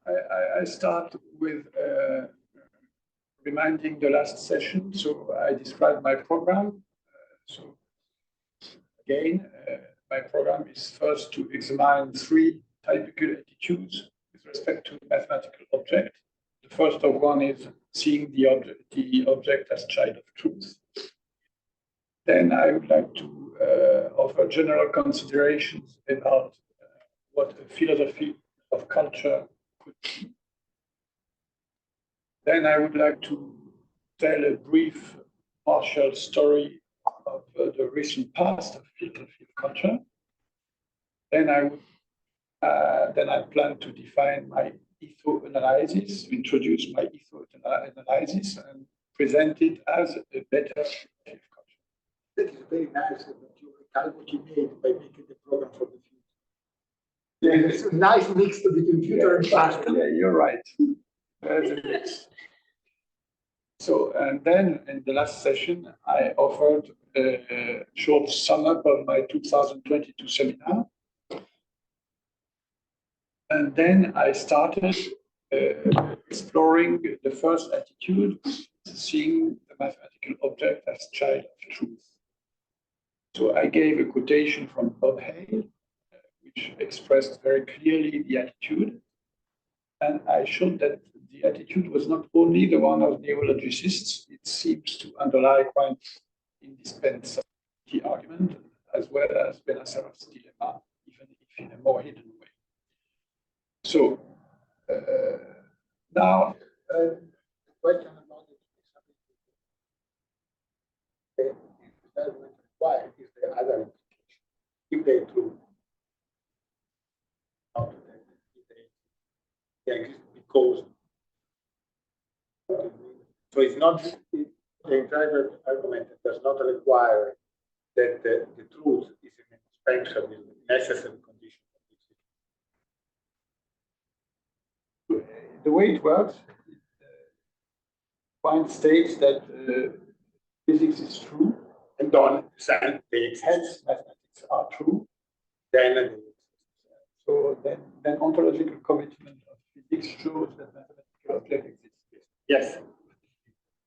I start with reminding the last session. So I described my program. So again, my program is first to examine 3 typical attitudes with respect to mathematical object. The first of one is seeing the object as child of truth. Then I would like to offer general considerations about what a philosophy of culture could be. Then I would like to tell a brief partial story of the recent past of philosophy of culture. Then I plan to define my etho-analysis, introduce my etho-analysis, and present it as a better philosophy of culture. That is very nice that you recall what you made by making the program for the future. Yeah, it's a nice mix between future and past. Yeah, you're right. There's a mix. So, and then in the last session, I offered a short sum up of my 2022 seminar. And then I started exploring the first attitude, seeing the mathematical object as child of truth. So I gave a quotation from Bob Hale, which expressed very clearly the attitude. And I showed that the attitude was not only the one of neologicists, it seems to underlie quite indispensability argument, as well as Benacerraf's dilemma, even if in a more hidden way. So now, the question about the experiment required is the other implication. If they true, not that they exist because. So it's not the driver argument does not require that the truth is an indispensable, necessary condition. The way it works, Quine states that physics is true, and on science, hence mathematics are true. Then ontological commitment of physics shows that mathematical object exists. Yes,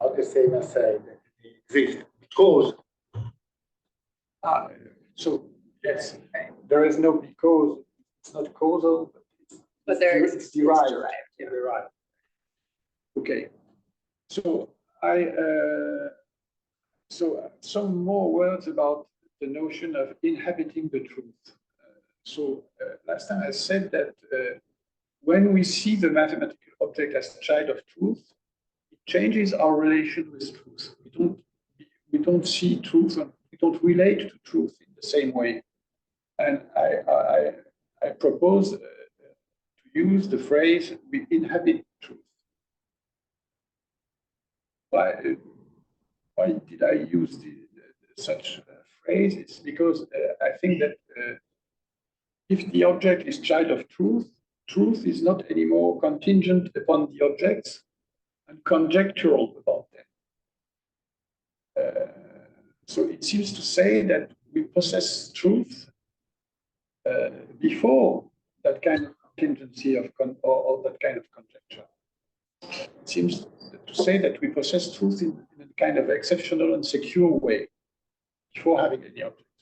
not the same as saying that they exist because. So yes, there is no because. It's not causal, but it's derived. Yeah. Derived. Okay. So so some more words about the notion of inhabiting the truth. Last time I said that when we see the mathematical object as a child of truth, it changes our relation with truth. We don't see truth, and we don't relate to truth in the same way. And I propose to use the phrase "we inhabit truth." Why did I use such phrase? It's because I think that if the object is child of truth, truth is not anymore contingent upon the objects and conjectural about them. So it seems to say that we possess truth before that kind of contingency or that kind of conjecture. It seems to say that we possess truth in a kind of exceptional and secure way before having any objects.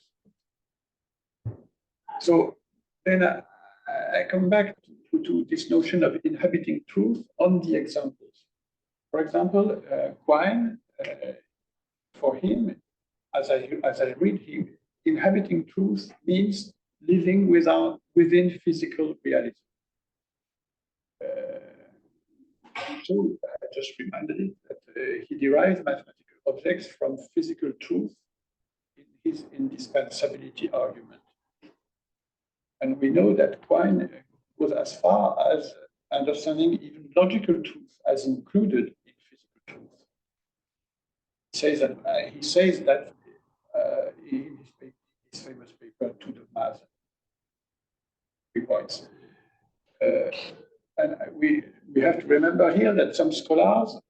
So then I come back to this notion of inhabiting truth on the examples. For example, Quine, for him, as I read him, inhabiting truth means living within physical reality. So I just reminded it that he derives mathematical objects from physical truth in his indispensability argument. And we know that Quine goes as far as understanding even logical truth as included in physical truth. He says that in his famous paper, To the Math, 3 points. And we have to remember here that some scholars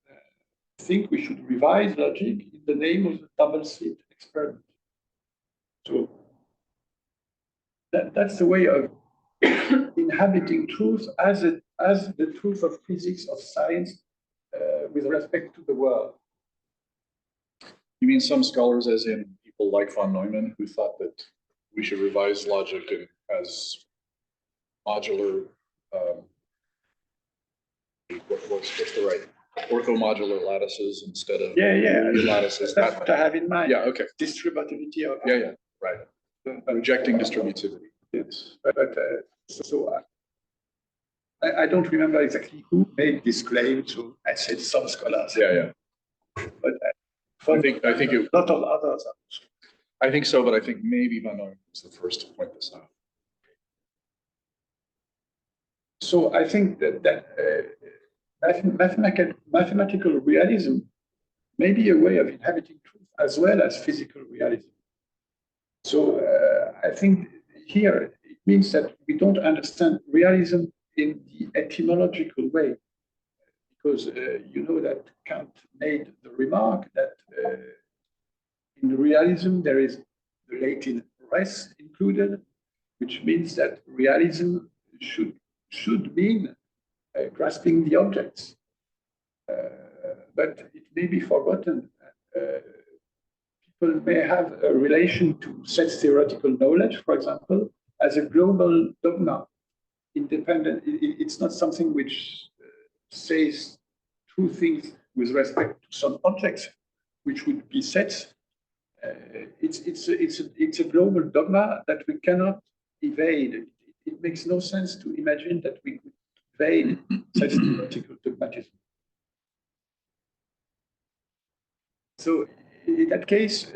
think we should revise logic in the name of the double-slit experiment. So that's the way of inhabiting truth as a as the truth of physics, of science, with respect to the world. You mean some scholars, as in people like von Neumann, who thought that we should revise logic as modular, what's the right, orthomodular lattices instead of lattices. That's what I have in mind. Yeah, okay. Distributivity of Right. Rejecting distributivity. Yes, so I don't remember exactly who made this claim. So I said some scholars. Yeah. But I think a lot of others. I think so, but I think maybe von Neumann was the first to point this out. So I think that mathematical realism may be a way of inhabiting truth as well as physical realism. So I think here it means that we don't understand realism in the etymological way, because you know that Kant made the remark that in realism there is the Latin res included, which means that realism should mean grasping the objects. But it may be forgotten. People may have a relation to such theoretical knowledge, for example, as a global dogma, independent. It's not something which says true things with respect to some objects, which would be sets. It's a global dogma that we cannot evade. It makes no sense to imagine that we could evade such theoretical dogmatism. So in that case,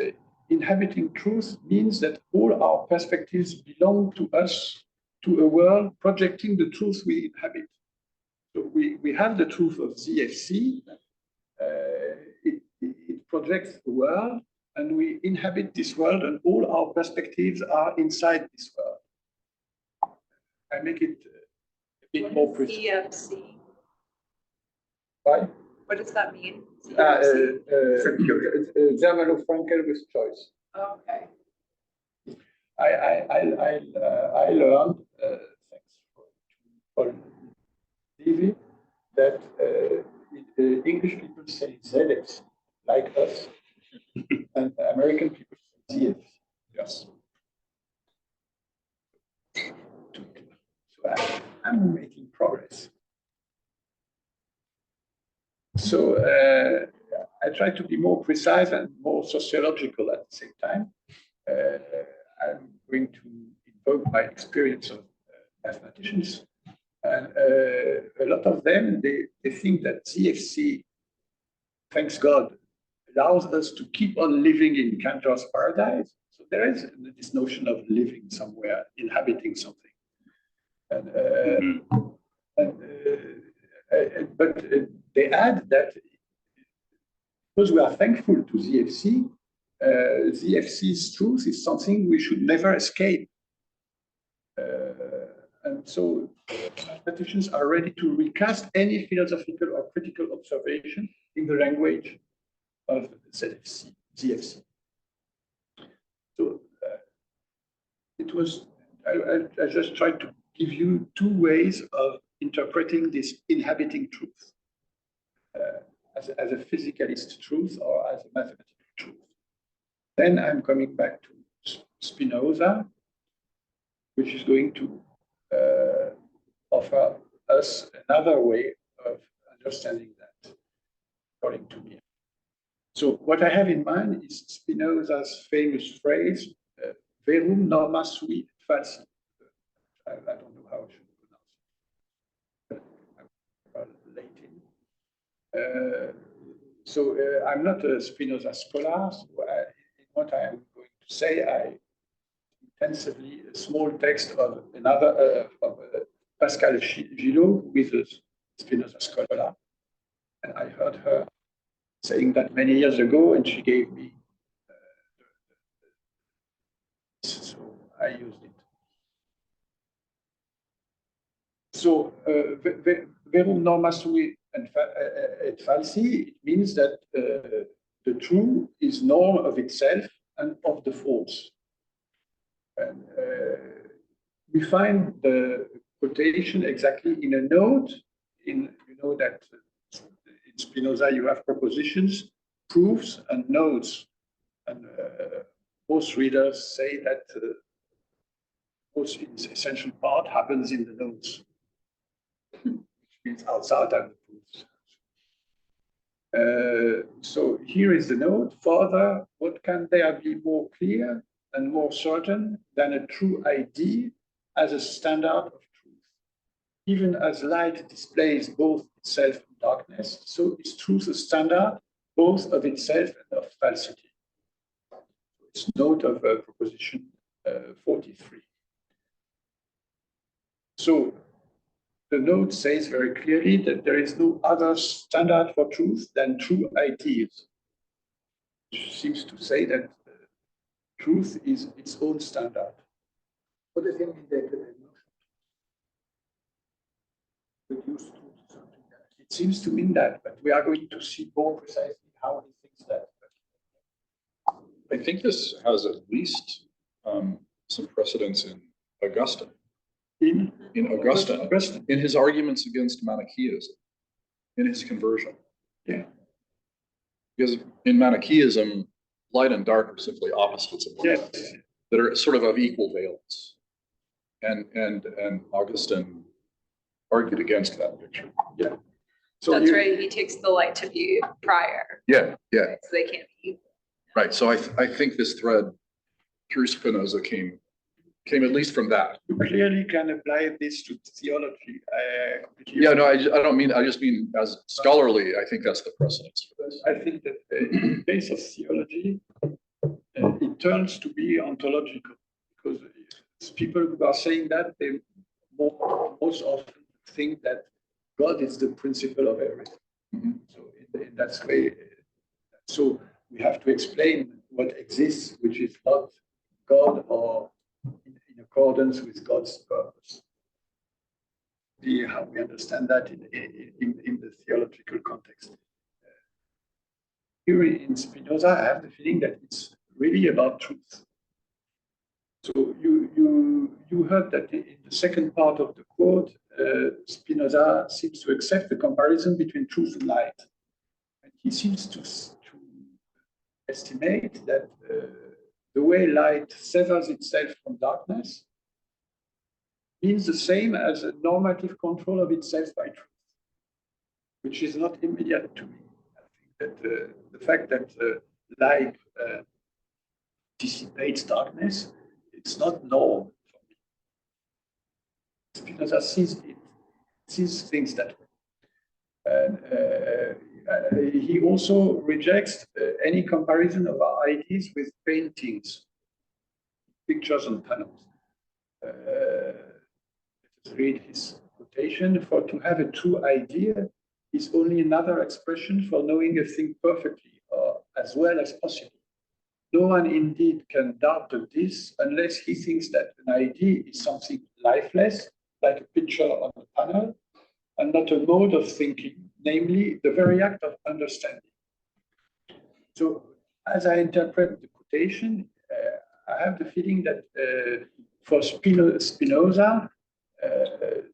inhabiting truth means that all our perspectives belong to us, to a world projecting the truth we inhabit. So we have the truth of ZFC. It projects the world, and we inhabit this world, and all our perspectives are inside this world. I make it a bit more precise. ZFC. Why? What does that mean? Zermelo-Frankel with choice. Okay. I learned, thanks for Levy, that English people say ZFC, like us, and American people say ZFC. Yes. So I'm making progress. So I try to be more precise and more sociological at the same time. I'm going to invoke my experience of mathematicians. And a lot of them, they think that ZFC, thanks God, allows us to keep on living in Cantor's paradise. So there is this notion of living somewhere, inhabiting something. But they add that because we are thankful to ZFC, ZFC's truth is something we should never escape. And so mathematicians are ready to recast any philosophical or critical observation in the language of ZFC. So it was, I just tried to give you two ways of interpreting this inhabiting truth, as a physicalist truth or as a mathematical truth. Then I'm coming back to Spinoza, which is going to offer us another way of understanding that, according to me. So what I have in mind is Spinoza's famous phrase, verum norma sui falsi. I don't know how I should pronounce it. So I'm not a Spinoza scholar, so what I am going to say, I intensively a small text of another Pascal Gillot, who is a Spinoza scholar, and I heard her saying that many years ago, and she gave me so I used it. So verum norma sui et falsi, it means that the true is norm of itself and of the false. And we find the quotation exactly in a node. You know that in Spinoza you have propositions, proofs, and nodes. And most readers say that the most essential part happens in the nodes, which means outside of the proofs. So here is the node. Further, what can there be more clear and more certain than a true ID as a standard of truth? Even as light displays both itself and darkness, so is truth a standard both of itself and of falsity. It's note of proposition 43. So the note says very clearly that there is no other standard for truth than true ideas, which seems to say that truth is its own standard. What does it mean that the notion reduce truth to something else? It seems to mean that, but we are going to see more precisely how he thinks that. I think this has at least some precedence in Augustine. In Augustine, in his arguments against Manichaeism, in his conversion. Yeah. Because in Manichaeism, light and dark are simply opposites of one another, that are sort of equal valence. And Augustine argued against that picture. Yeah. So That's right. He takes the light to be prior. Yeah, yeah. Right? So they can't be equal. Right. So I think this thread through Spinoza came at least from that. you clearly can apply this to theology. Yeah, no, I don't mean, I just mean as scholarly, I think that's the precedence for this. I think that in the case of theology, it turns to be ontological, because people who are saying that, they most often think that God is the principle of everything. Mm-hmm. So in that way, so we have to explain what exists, which is not God or in accordance with God's purpose. How we understand that in the theological context. Here in Spinoza, I have the feeling that it's really about truth. So you heard that in the second part of the quote, Spinoza seems to accept the comparison between truth and light. And he seems to estimate that the way light severs itself from darkness means the same as a normative control of itself by truth, which is not immediate to me. I think that the fact that light dissipates darkness, it's not normal for me. Spinoza sees things that way. And he also rejects any comparison of our ideas with paintings, pictures on panels. Let's read his quotation. For to have a true idea is only another expression for knowing a thing perfectly or as well as possible. No one indeed can doubt of this unless he thinks that an idea is something lifeless, like a picture on a panel, and not a mode of thinking, namely the very act of understanding. So as I interpret the quotation, I have the feeling that for Spinoza,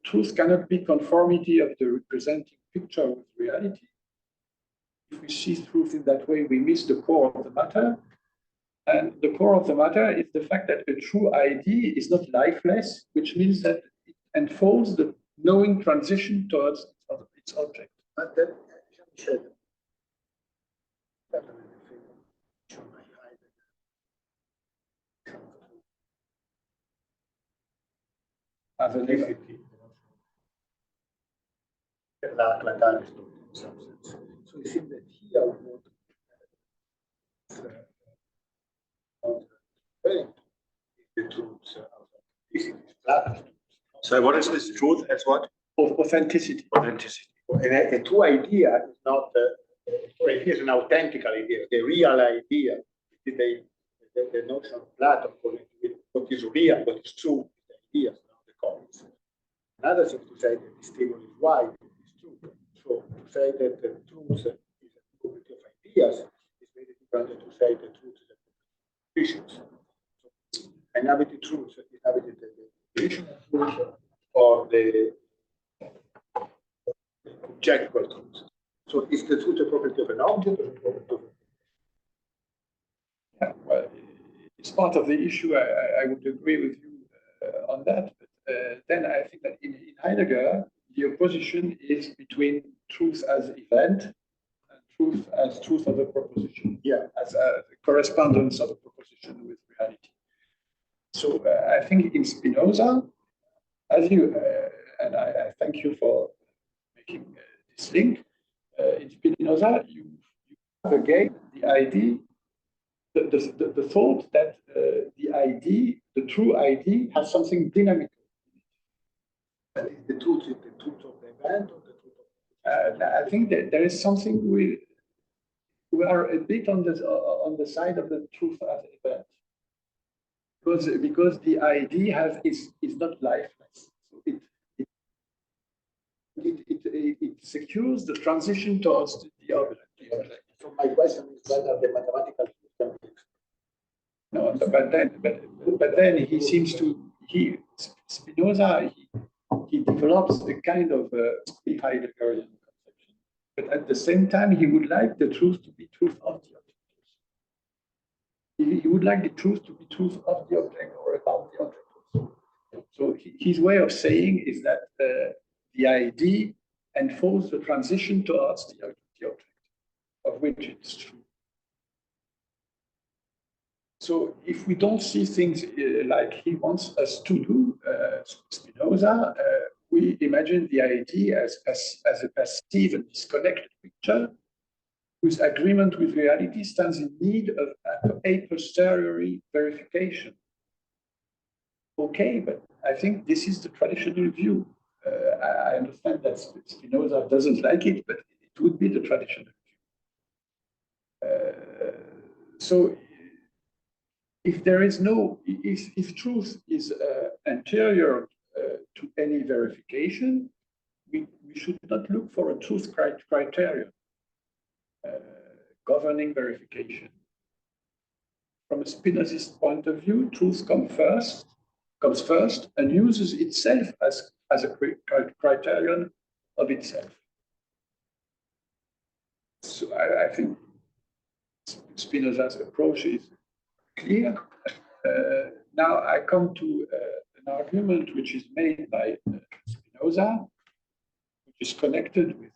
truth cannot be conformity of the representing picture with reality. If we see truth in that way, we miss the core of the matter. And the core of the matter is the fact that a true idea is not lifeless, which means that it unfolds the knowing transition towards its object. But that Jean-Michel As a simplicity, like Aristotle in some sense. So it seems that here what the truths of authenticity. So what is this truth as what? of authenticity. Authenticity. And a true idea is not, it is an authentic idea, the real idea. The notion of Plato, what is real, what is true, the ideas, not the comments. Another thing to say that this table is wide is true. So to say that the truth is a community of ideas is very different than to say the truth is a visions. So, inhabited truth, inhabited the vision of truth or the objectual truth. So is the truth a property of an object or a property of Yeah, well, it's part of the issue. I would agree with you on that. But then I think that in Heidegger, the opposition is between truth as event and truth as truth of a proposition. Yeah. As a correspondence of a proposition with reality. So I think in Spinoza, as you, and I thank you for making this link, in Spinoza, you have again the idea, the thought that the idea, the true idea, has something dynamic. But is the truth of the event or the truth of I think that there is something we are a bit on the side of the truth as event. Because the idea is not lifeless. So it secures the transition towards the object. So my question is whether the mathematical system is. No, but then he seems to Spinoza he develops a kind of Heideggerian conception, but at the same time he would like the truth to be truth of the object. He would like the truth to be truth of the object or about the object. So his way of saying is that the idea enfolds the transition towards the object, of which it's true. So if we don't see things like he wants us to do, Spinoza, we imagine the idea as a passive and disconnected picture whose agreement with reality stands in need of a posteriori verification. Okay, but I think this is the traditional view. I understand that Spinoza doesn't like it, but it would be the traditional view. So if there is no, if truth is anterior to any verification, we should not look for a truth criterion governing verification. From a Spinozist point of view, truth comes first and uses itself as a criterion of itself. So I think Spinoza's approach is clear. Now I come to an argument which is made by Spinoza, which is connected with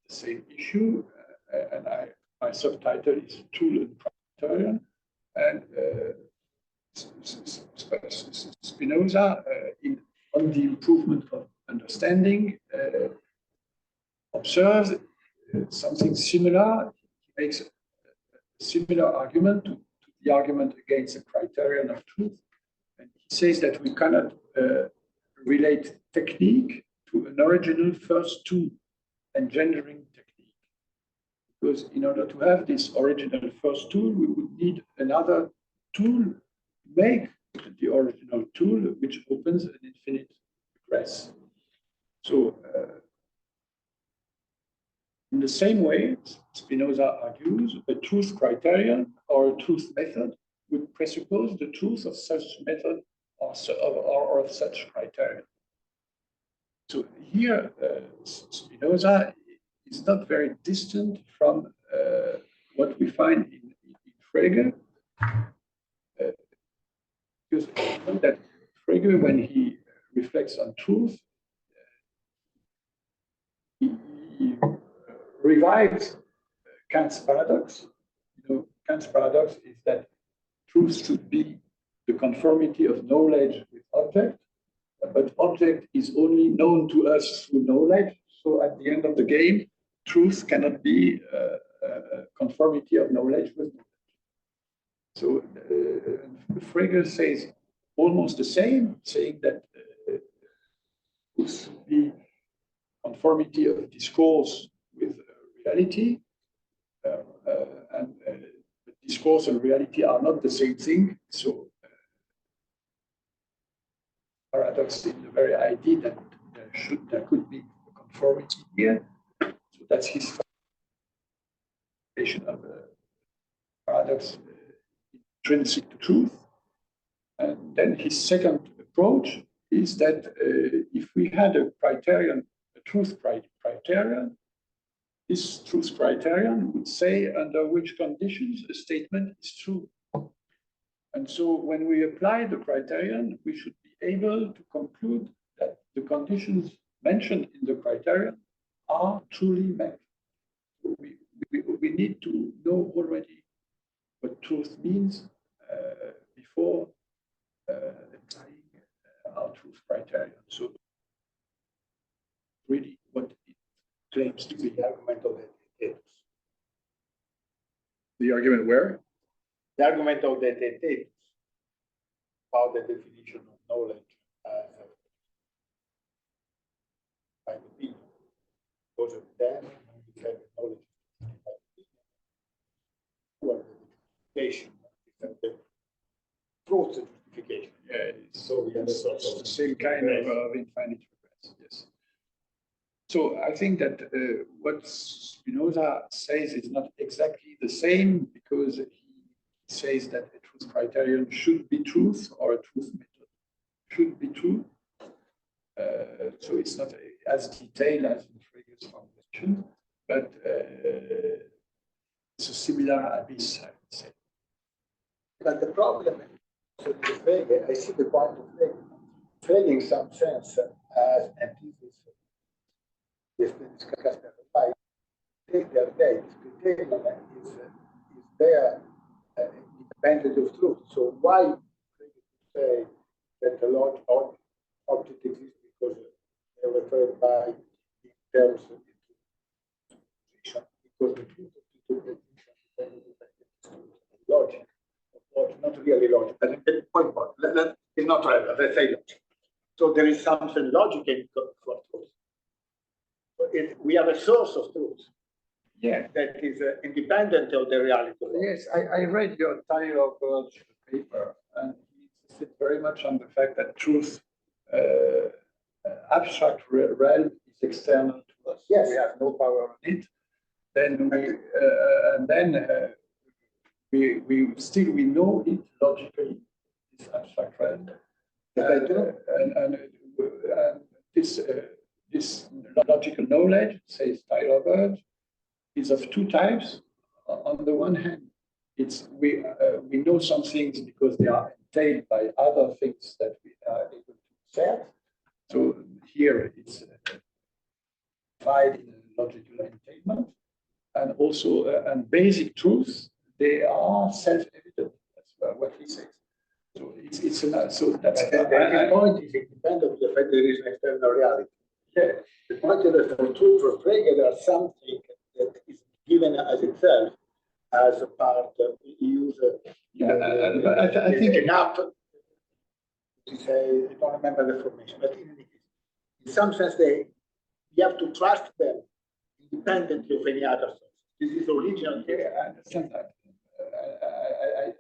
the same issue, and my subtitle is Tool and Criterion. And Spinoza, on the improvement of understanding, observes something similar. He makes a similar argument to the argument against the criterion of truth. And he says that we cannot relate technique to an original first tool, engendering technique. Because in order to have this original first tool, we would need another tool to make the original tool, which opens an infinite regress. So in the same way, Spinoza argues, a truth criterion or a truth method would presuppose the truth of such method or of such criterion. So here, Spinoza is not very distant from what we find in Frege, because we know that Frege, when he reflects on truth, he revives Kant's paradox. You know, Kant's paradox is that truth should be the conformity of knowledge with object, but object is only known to us through knowledge. So at the end of the game, truth cannot be a conformity of knowledge with knowledge. So Frege says almost the same, saying that truth should be conformity of discourse with reality, and discourse and reality are not the same thing. So paradox in the very idea that there could be a conformity here. So that's his of paradox intrinsic to truth. And then his second approach is that if we had a criterion, a truth criterion, this truth criterion would say under which conditions a statement is true. And so when we apply the criterion, we should be able to conclude that the conditions mentioned in the criterion are truly met. So we need to know already what truth means before applying our truth criterion. So really what it claims to be The argument of the ethos. The argument where? The argument of the ethos about the definition of knowledge by the people. Because of them, we have knowledge by the people. Who are the justification, the truth justification. Yeah, So we have a sort of the same kind of infinite regrets. Yes. So I think that what Spinoza says is not exactly the same, because he says that a truth criterion should be truth, or a truth method should be true. So it's not as detailed as in Frege's formulation, but it's a similar abyss, I would say. But the problem is that Frege, I see the point of Frege. Frege, in some sense, as antithesis, has been discussed by take their date. Criterion is there independent of truth. So why say that the large object exists because they're referred by in terms of position, because the truth of the position is logic. Not really logic, but it's not relevant. Let's say logic. So there is something logic in for truth. We have a source of truth. Yeah. That is independent of the reality. Yes, I read your Tyler Birch paper, and he insisted very much on the fact that truth, abstract realm, is external to us. Yes. We have no power on it. Then we know it logically, this abstract realm. And this logical knowledge, says Tyler Birch, is of two types. On the one hand, we know some things because they are entailed by other things that we are able to observe. So here it's applied in a logical entailment, and also and basic truths, they are self-evident. That's what he says. So so that's the point is independent of the fact that there is an external reality. Yeah. The point is that for truth, for Frege, there are something that is given as itself, as a part of use. I think enough to say, I don't remember the formation, but in some sense, you have to trust them independently of any other source. This is original. Yeah, I understand that.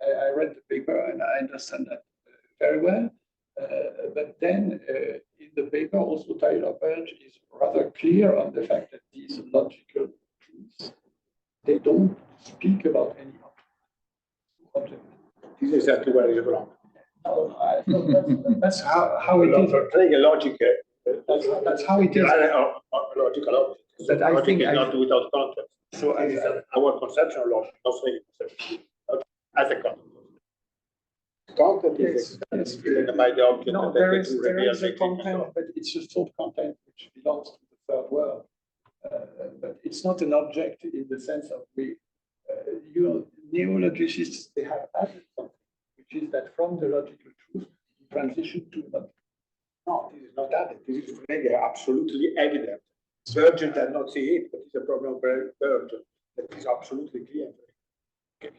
I read the paper and I understand that very well. But then in the paper, also Tyler Birch is rather clear on the fact that these logical truths, they don't speak about any object. This is exactly where it's wrong. No, that's how it is. Frege logic. That's how it is. Logical object. But I think it's not without context. So our conception of logic, not Frege conception, as a concept. Content is given by the object. No, there is a content, but it's a thought content which belongs to the third world. But it's not an object in the sense of neologicists, they have added something, which is that from the logical truth, you transition to logic. No, this is not added. This is really absolutely evident. Virgin does not see it, but it's a problem of Virgin that is absolutely clear. Okay.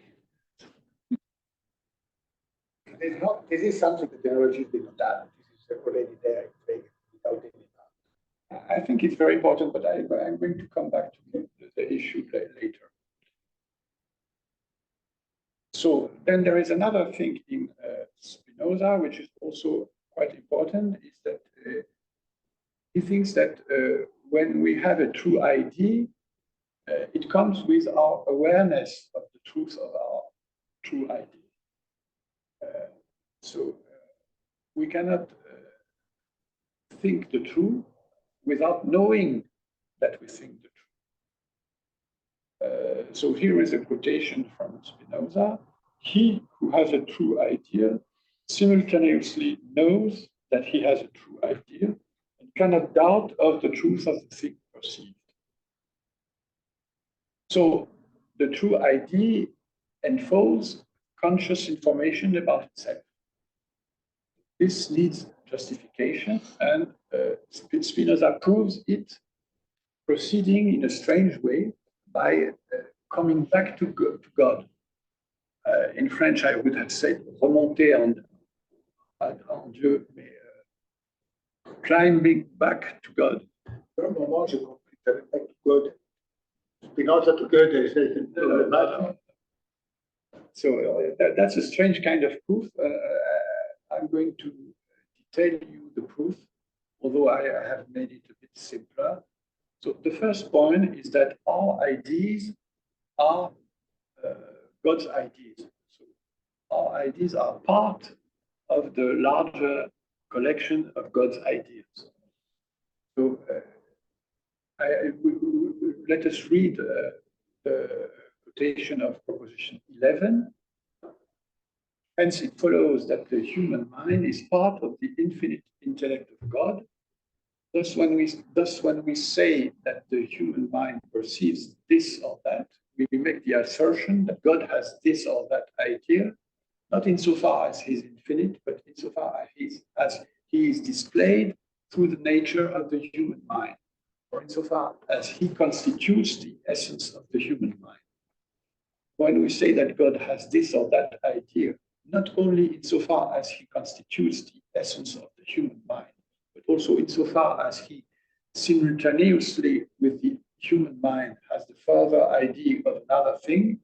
This is something that the neologists did not add. This is already there without any doubt. I think it's very important, but I'm going to come back to the issue later. So then there is another thing in Spinoza, which is also quite important, is that he thinks that when we have a true idea, it comes with our awareness of the truth of our true idea. So we cannot think the true without knowing that we think the true. So here is a quotation from Spinoza. He who has a true idea simultaneously knows that he has a true idea and cannot doubt of the truth of the thing perceived. So the true idea enfolds conscious information about itself. This needs justification, and Spinoza proves it proceeding in a strange way by coming back to God. In French, I would have said remonter en Dieu, mais climbing back to God. For a moment, j'ai compris que back to God. Spinoza to God, they say, So that's a strange kind of proof. I'm going to detail you the proof, although I have made it a bit simpler. So the first point is that our ideas are God's ideas. So our ideas are part of the larger collection of God's ideas. So let us read the quotation of proposition 11. Hence, it follows that the human mind is part of the infinite intellect of God. Thus, when we say that the human mind perceives this or that, we make the assertion that God has this or that idea, not insofar as he is infinite, but insofar as he is displayed through the nature of the human mind, or insofar as he constitutes the essence of the human mind. When we say that God has this or that idea, not only insofar as he constitutes the essence of the human mind, but also insofar as he simultaneously with the human mind has the further idea of another thing,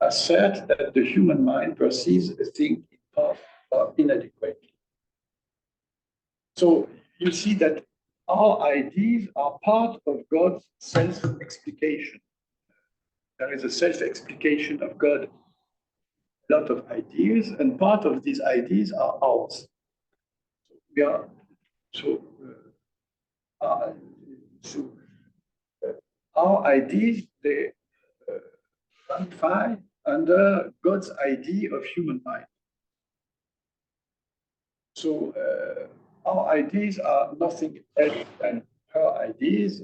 assert that the human mind perceives a thing in part or inadequately. So you see that our ideas are part of God's self-explication. There is a self-explication of God, a lot of ideas, and part of these ideas are ours. Our ideas, they qualify under God's idea of human mind. So our ideas are nothing else than her ideas,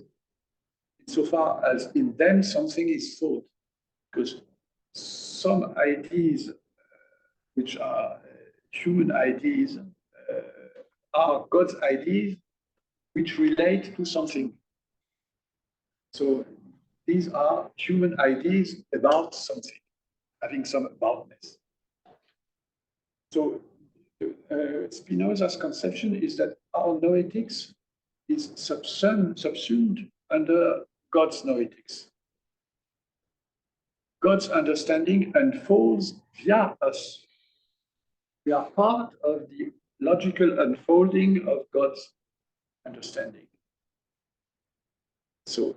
insofar as in them something is thought, because some ideas which are human ideas are God's ideas which relate to something. So these are human ideas about something, having some aboutness. So Spinoza's conception is that our noetics is subsumed under God's noetics. God's understanding unfolds via us. We are part of the logical unfolding of God's understanding. So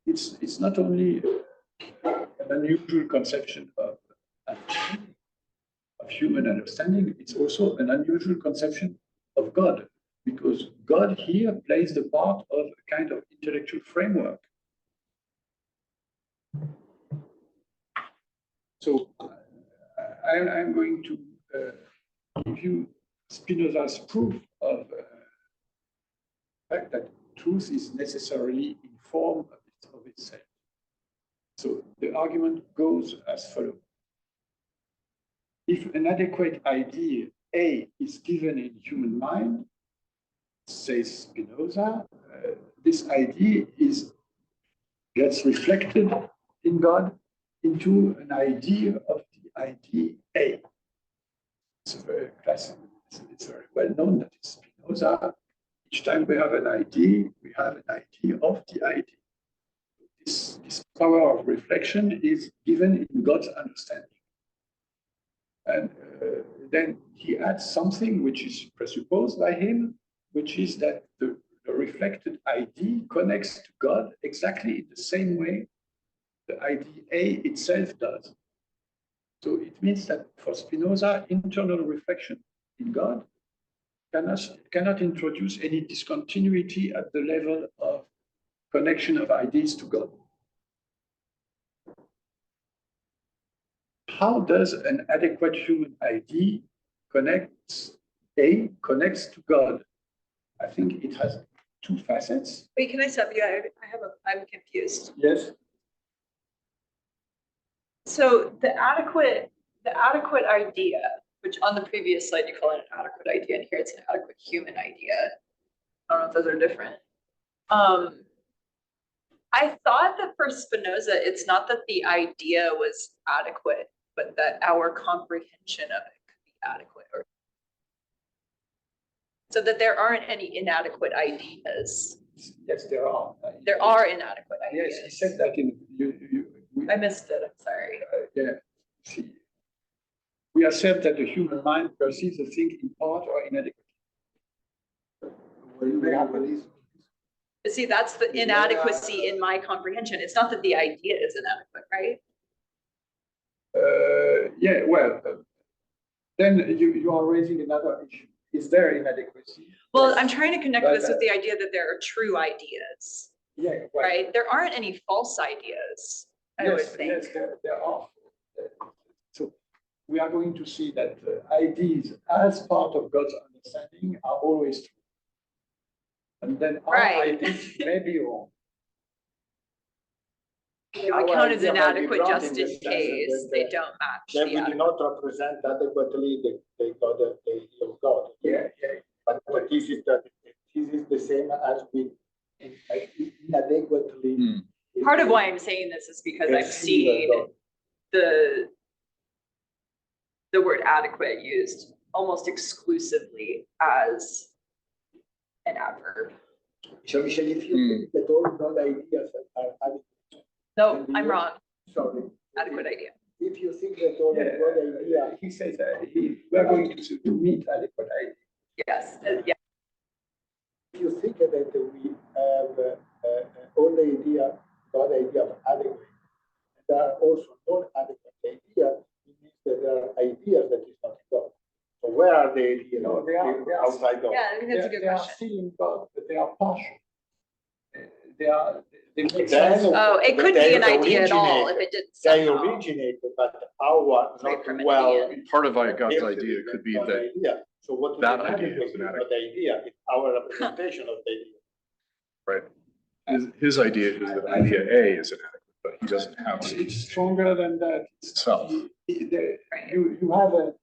it's not only an unusual conception of human understanding, it's also an unusual conception of God, because God here plays the part of a kind of intellectual framework. So I'm going to give you Spinoza's proof of the fact that truth is necessarily in form of itself. So the argument goes as follows. If an adequate idea A is given in human mind, says Spinoza, this idea gets reflected in God into an idea of the idea A. It's a very classic, it's very well known that it's Spinoza. Each time we have an idea, we have an idea of the idea. This power of reflection is given in God's understanding. And then he adds something which is presupposed by him, which is that the reflected idea connects to God exactly in the same way the idea A itself does. So it means that for Spinoza, internal reflection in God cannot introduce any discontinuity at the level of connection of ideas to God. How does an adequate human ID connects to God? I think it has two facets. Wait, can I stop you? I'm confused. Yes. So the adequate idea, which on the previous slide you call it an adequate idea, and here it's an adequate human idea. I don't know if those are different. I thought that for Spinoza, it's not that the idea was adequate, but that our comprehension of it could be adequate, or so that there aren't any inadequate ideas. Yes, there are. There are inadequate ideas. Yes, he said that in I missed it. I'm sorry. yeah. See, we assert that the human mind perceives a thing in part or inadequate. See, that's the inadequacy in my comprehension. It's not that the idea is inadequate, right? Yeah, well, then you are raising another issue. Is there inadequacy? Well, Yes. I'm trying to connect this with the idea that there are true ideas, Yeah, well, right? There aren't any false ideas, I would yes, think. yes, there are. So we are going to see that ideas as part of God's understanding are always true. And then our Right. ideas may be wrong. They Our would count as idea might be inadequate wrong just in in the sense case that they don't match Then the we do adequate. not represent adequately the idea of God. Yeah, yeah. But this is the same as we inadequately. Part of why I'm saying this is because I've seen the word adequate used almost exclusively as an adverb. Jean-Michel, if you think that all God ideas are adequate, No, I'm wrong. sorry. Adequate idea. If you think that all Yeah, God idea, he says that we are going to meet adequate ideas. Yes, yeah. if you think that we have all the idea, God idea of adequate, and there are also non-adequate ideas, it means that there are ideas that is not God. So where are the ideas? No, they are outside God. Yeah, I think that's a good They are question. still in God, but they are partial. They make Then- sense. Oh, it could be an They idea at all originate- if it didn't They somehow. originated, but our Wait not for a minute, well. Ian. Part of God's built idea could be God that idea. So what that is idea inadequate is is inadequate. not the idea, it's our representation of the idea. right? His idea is that idea A is inadequate, but he doesn't have It's stronger than that. itself. Right. You have a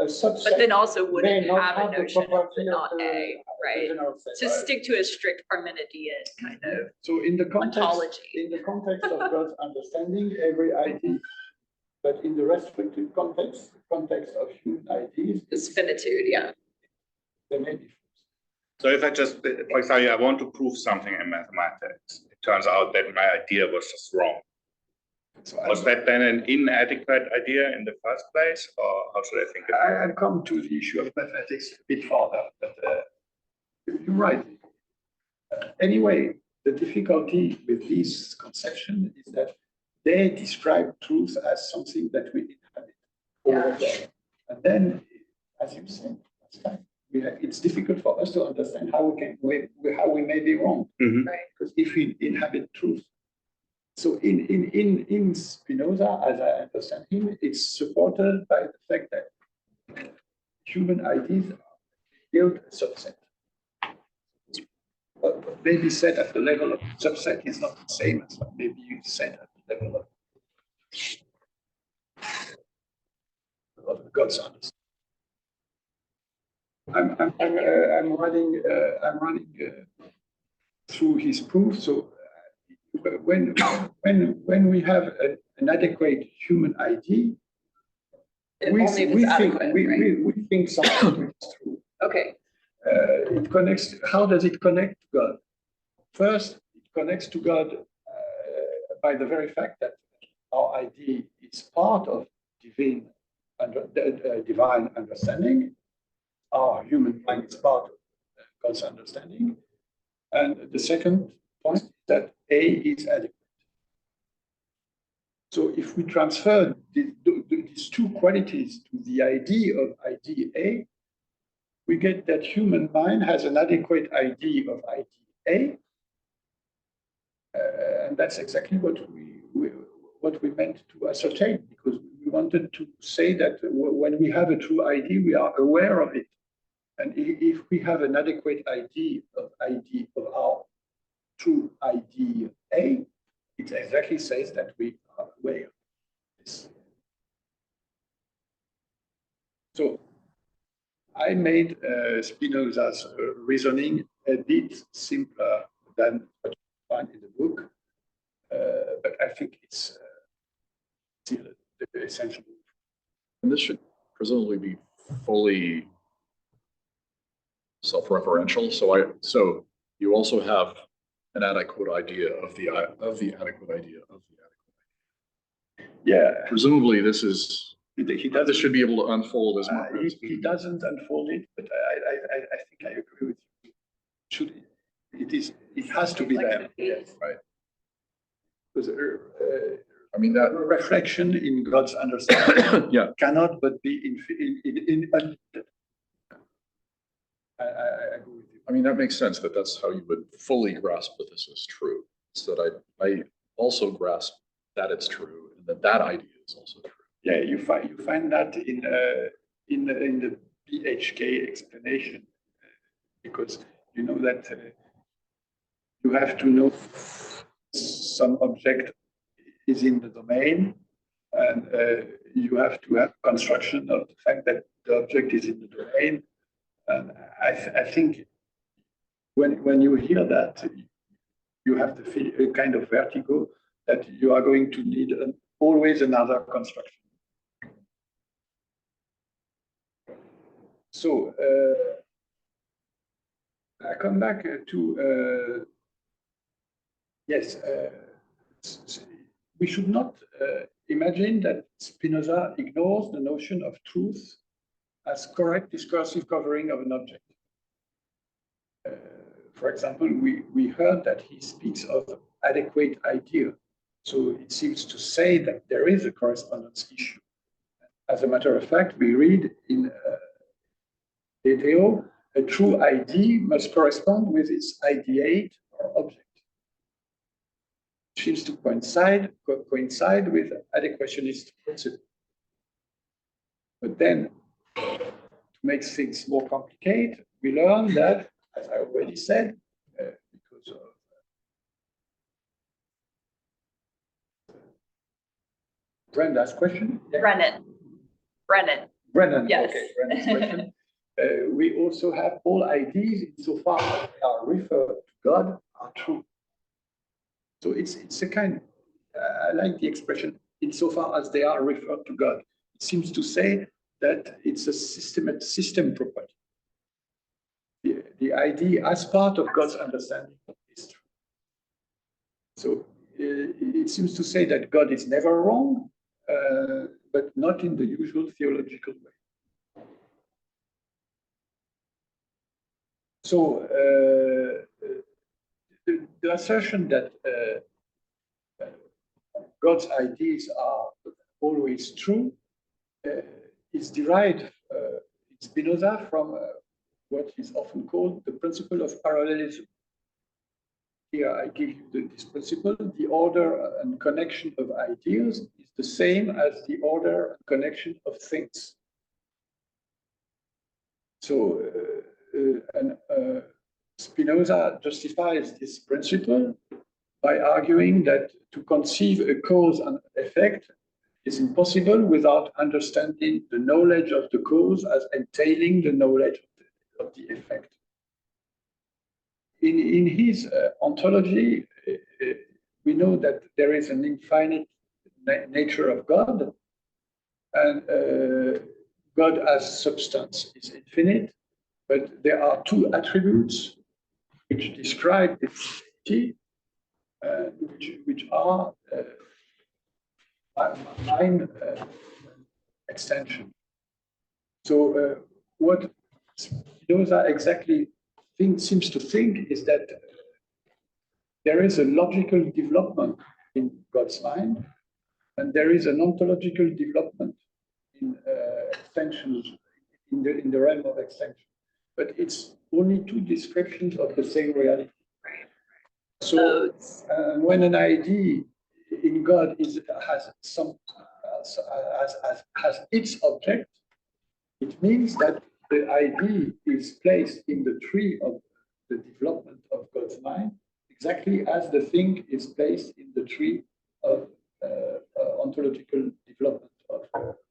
subset. But then also may wouldn't not have a the notion of property the not the A, right? original set, To right? stick to a strict Parmenidean kind of So in the context, ontology. in the context of God's understanding, every idea, but in the restricted context of human ideas, It's finitude, yeah. there may be. So if I just, for example, I want to prove something in mathematics, it turns out that my idea was just wrong. So Was that then an inadequate idea in the first place, or how should I think of it? I'll come to the issue of mathematics a bit further, but you're right. Anyway, the difficulty with this conception is that they describe truth as something that we inhabit. Yeah. And then, as you said, that's fine. It's difficult for us to understand how we may be wrong. Mhm. Right. Because if we inhabit truth. So in Spinoza, as I understand him, it's supported by the fact that human ideas build a subset. But maybe said at the level of subset is not the same as what maybe you said at the level of God's understanding. I'm running through his proof. So when we have an adequate human ID, we Only if it's adequate, right? we think something is true. Okay. It connects. How does it connect to God? First, it connects to God by the very fact that our ID is part of divine understanding. Our human mind is part of God's understanding. And the second point is that A is adequate. So if we transfer these two qualities to the ID of ID A, we get that human mind has an adequate ID of idea A, and that's exactly what we meant to ascertain, because we wanted to say that when we have a true ID, we are aware of it, and if we have an adequate ID of our true idea A, it exactly says that we are aware of this. So I made Spinoza's reasoning a bit simpler than what you find in the book, but I think it's still the essential. And this should presumably be fully self-referential. So you also have an adequate idea of the adequate idea of the adequate idea. Yeah. Presumably, this should be able to unfold as much. He doesn't unfold it, but I think I agree with you. It has to be there. Yes. Right. Because I mean that reflection in God's understanding yeah. cannot but be in I agree with you. I mean, that makes sense that that's how you would fully grasp that this is true. So that I also grasp that it's true and that idea is also true. Yeah, you find that in the BHK explanation, because you know that you have to know some object is in the domain, and you have to have construction of the fact that the object is in the domain. And I think when you hear that, you have to feel a kind of vertigo that you are going to need always another construction. So I come back to yes. We should not imagine that Spinoza ignores the notion of truth as correct discursive covering of an object. For example, we heard that he speaks of adequate idea. So it seems to say that there is a correspondence issue. As a matter of fact, we read in etho, a true ID must correspond with its ideate or object. It seems to coincide with adequationist principle. But then, to make things more complicated, we learn that, as I already said, because of Brenda's question. Yeah. Brennan. Yes. Okay, Brennan's question. We also have all ideas insofar as they are referred to God are true. So it's a kind, I like the expression, insofar as they are referred to God. It seems to say that it's a system property. The idea as part of God's understanding is true. So it seems to say that God is never wrong, but not in the usual theological way. So the assertion that God's ideas are always true is derived in Spinoza from what is often called the principle of parallelism. Here I give you this principle. The order and connection of ideas is the same as the order and connection of things. So Spinoza justifies this principle by arguing that to conceive a cause and effect is impossible without understanding the knowledge of the cause as entailing the knowledge of the effect. In his ontology, we know that there is an infinite nature of God, and God as substance is infinite, but there are two attributes which describe its deity, which are mind extension. So what Spinoza exactly seems to think is that there is a logical development in God's mind, and there is an ontological development in extensions in the realm of extension. but it's only two descriptions of the same reality. Right. So Modes. when an idea in God has its object, it means that the idea is placed in the tree of the development of God's mind, exactly as the thing is placed in the tree of ontological development of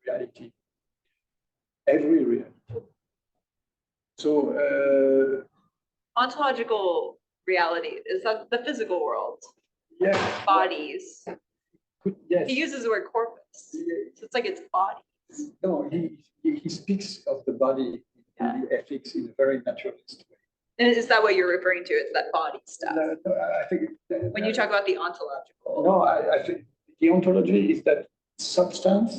reality. Every reality. So Ontological reality, is that the physical world? yeah, Bodies. yes. He uses the word corpus. So it's like it's bodies. No, he speaks of the body in the ethics in a very naturalist way. And is that what you're referring to? It's that body stuff? No, I think When you talk about the ontological. no, I think the ontology is that substance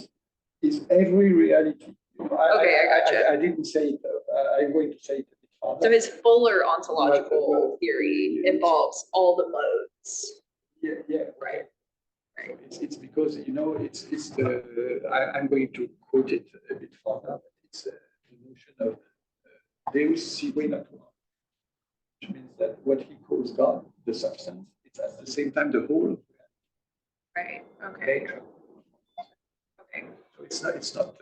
is every reality. Okay, I gotcha. I didn't say it. I'm going to say it a bit farther. So his fuller ontological theory involves all the modes. Yeah. Right. It's because it's the I'm going to quote it a bit further. But it's the notion of Deus sive natura, which means that what he calls God, the substance, it's at the same time the whole of Right. Okay. nature. Okay. So it's not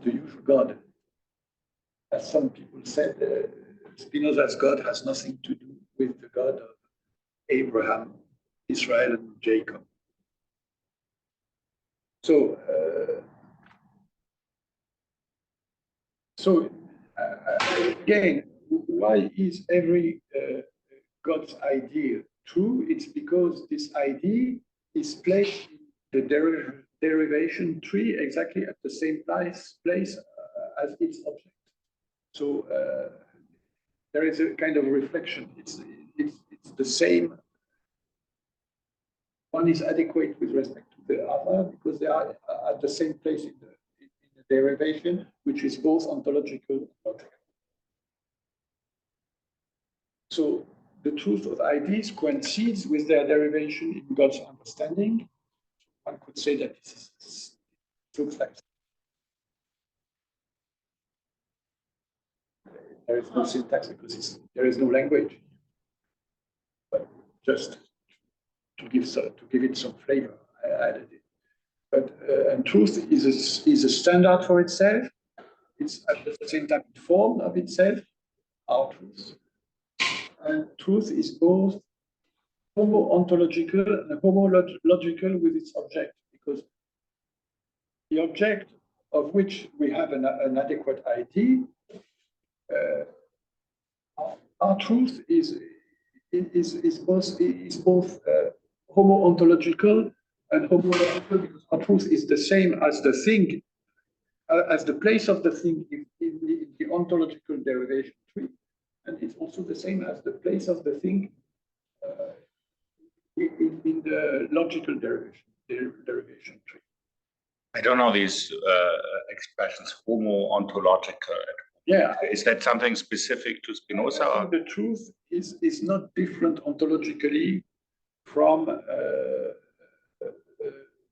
the usual God. As some people said, Spinoza's God has nothing to do with the God of Abraham, Israel, and Jacob. So, again, why is every God's idea true? It's because this idea is placed in the derivation tree exactly at the same place as its object. So there is a kind of reflection. It's the same. One is adequate with respect to the other because they are at the same place in the derivation, which is both ontological and logical. So the truth of ideas coincides with their derivation in God's understanding. One could say that this looks like there is no syntax because there is no language. But just to give it some flavor, I added it. But and truth is a standard for itself. It's at the same time informed of itself, our truth. And truth is both homo-ontological and homological with its object, because the object of which we have an adequate ID, our truth is both homo-ontological and homological, because our truth is the same as the thing, as the place of the thing in the ontological derivation tree, and it's also the same as the place of the thing in the logical derivation tree. I don't know these expressions, homo-ontological. Yeah. Is that something specific to Spinoza? Or? The truth is not different ontologically from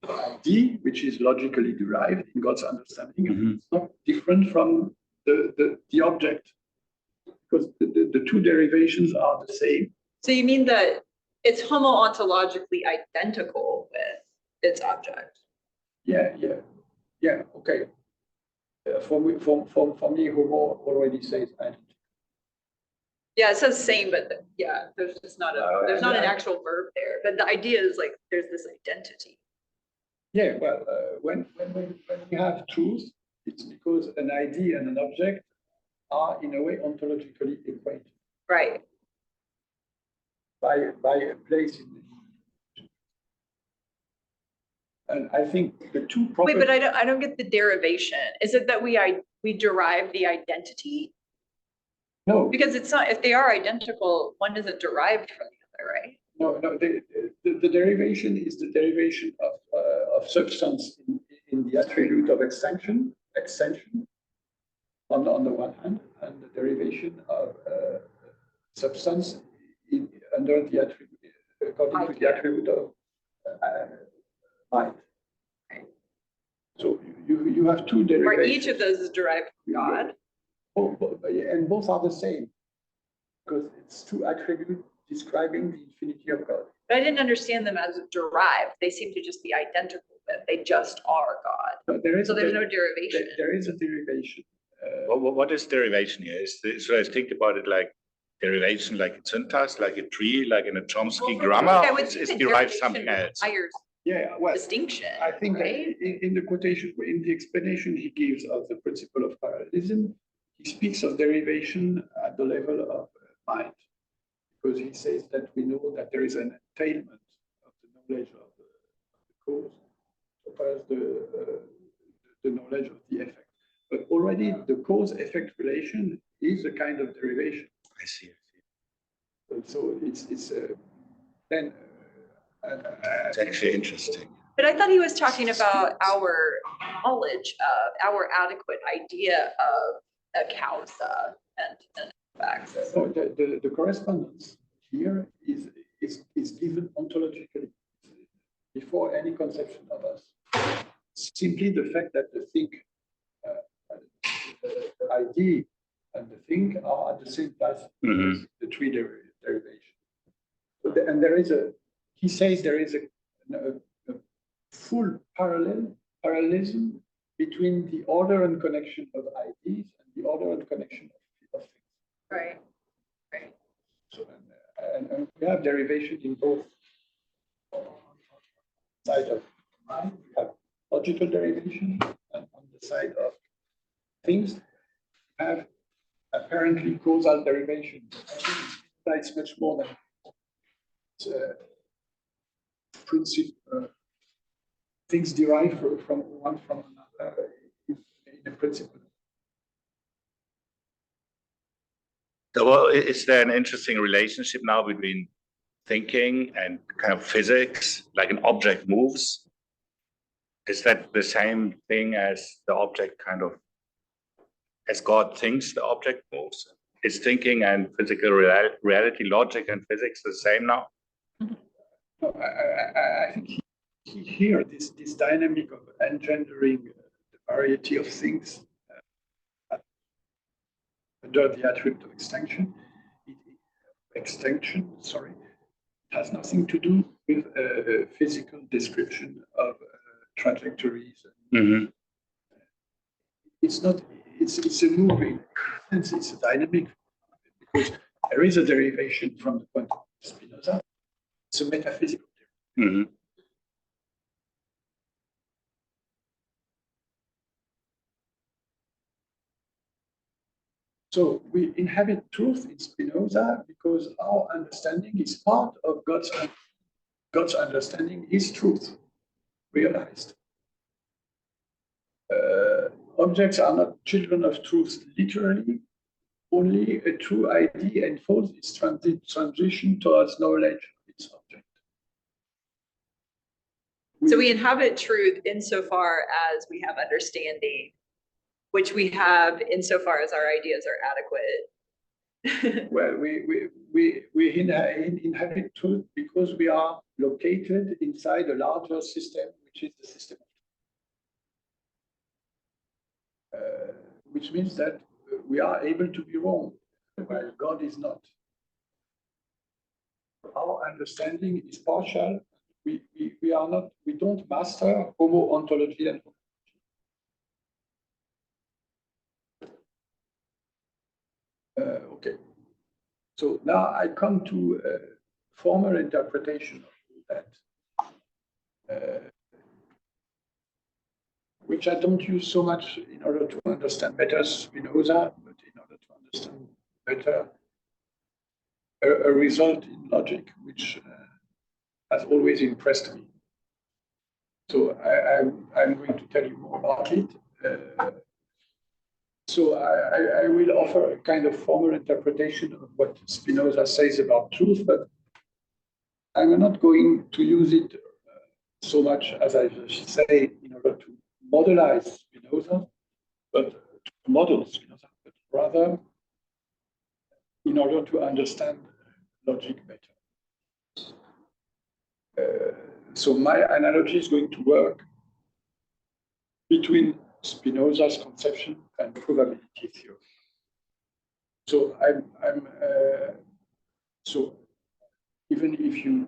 ID, which is logically derived in God's understanding. Mm-hmm. It's not different from the object, because the two derivations are the same. So you mean that it's homo-ontologically identical with its object? Yeah. Okay. For me, homo already says identical. Yeah, it says same, but yeah, there's just not an actual verb there. But the idea is like there's this identity. Yeah, well, when we have truth, it's because an idea and an object are in a way ontologically equated. Right. By a place in the. And I think the two properties. Wait, but I don't get the derivation. Is it that we derive the identity? No. Because it's not, if they are identical, one isn't derived from the other, right? No, the derivation is the derivation of substance in the attribute of extension on the one hand, and the derivation of substance under the attribute, according to the attribute of mind. So you have two derivations. Or each of those is derived from God. And both are the same, because it's two attributes describing the infinity of God. But I didn't understand them as derived. They seem to just be identical, but they just are God. But So there's no derivation. There is a derivation. What is derivation here? Should I think about it like derivation, like a syntax, like a tree, like in a Chomsky grammar? I would Is think derived derivation something else? requires Yeah, well, distinction, I think right? that in the quotation, in the explanation he gives of the principle of parallelism, he speaks of derivation at the level of mind, because he says that we know that there is an entailment of the knowledge of the cause, as far as the knowledge of the effect. But already the cause-effect relation is a kind of derivation. I see. So it's then. It's actually interesting. But I thought he was talking about our knowledge of, our adequate idea of a causa and effects. So the correspondence here is given ontologically before any conception of us. Simply the fact that the thing, the idea and the thing are at the same place, the three derivation. And there is he says there is a full parallelism between the order and connection of ideas and the order and connection of things. Right. Right. So, and we have derivation in both side of mind. We have logical derivation, and on the side of things, we have apparently causal derivation. It's much more than principle. Things derive from one from another in a principle. So, well, is there an interesting relationship now between thinking and kind of physics, like an object moves? Is that the same thing as the object kind of, as God thinks the object moves? Is thinking and physical reality, logic and physics the same now? No, I think here this dynamic of engendering the variety of things under the attribute of extinction, has nothing to do with a physical description of trajectories. It's not. It's a moving. It's a dynamic, because there is a derivation from the point of Spinoza. It's a metaphysical derivation. So we inhabit truth in Spinoza because our understanding is part of God's understanding is truth, realized. Objects are not children of truth literally. Only a true idea enfolds its transition towards knowledge of its object. So we inhabit truth insofar as we have understanding, which we have insofar as our ideas are adequate. Well, we inhabit truth because we are located inside a larger system, which is the system of truth. Which means that we are able to be wrong, while God is not. Our understanding is partial. We are not. We don't master homo-ontology and okay. So now I come to a formal interpretation of that, which I don't use so much in order to understand better Spinoza, but in order to understand better a result in logic, which has always impressed me. So I'm going to tell you more about it. So I will offer a kind of formal interpretation of what Spinoza says about truth, but I'm not going to use it so much as I say in order to modelize Spinoza, but to model Spinoza, but rather in order to understand logic better. So my analogy is going to work between Spinoza's conception and probability theory. So so even if you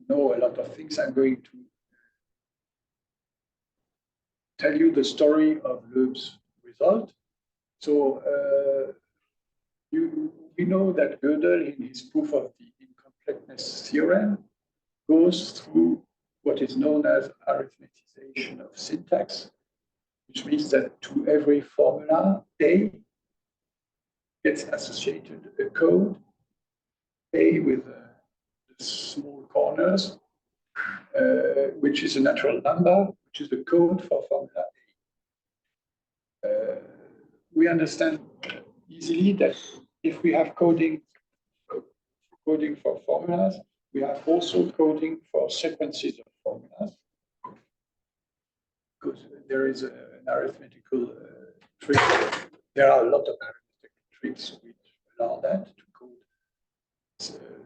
know a lot of things, I'm going to tell you the story of Loeb's result. So we know that Gödel, in his proof of the incompleteness theorem, goes through what is known as arithmetization of syntax, which means that to every formula, A gets associated a code, A with small corners, which is a natural number, which is the code for formula A. We understand easily that if we have coding for formulas, we have also coding for sequences of formulas, because there is an arithmetical trick. There are a lot of arithmetical tricks which allow that to code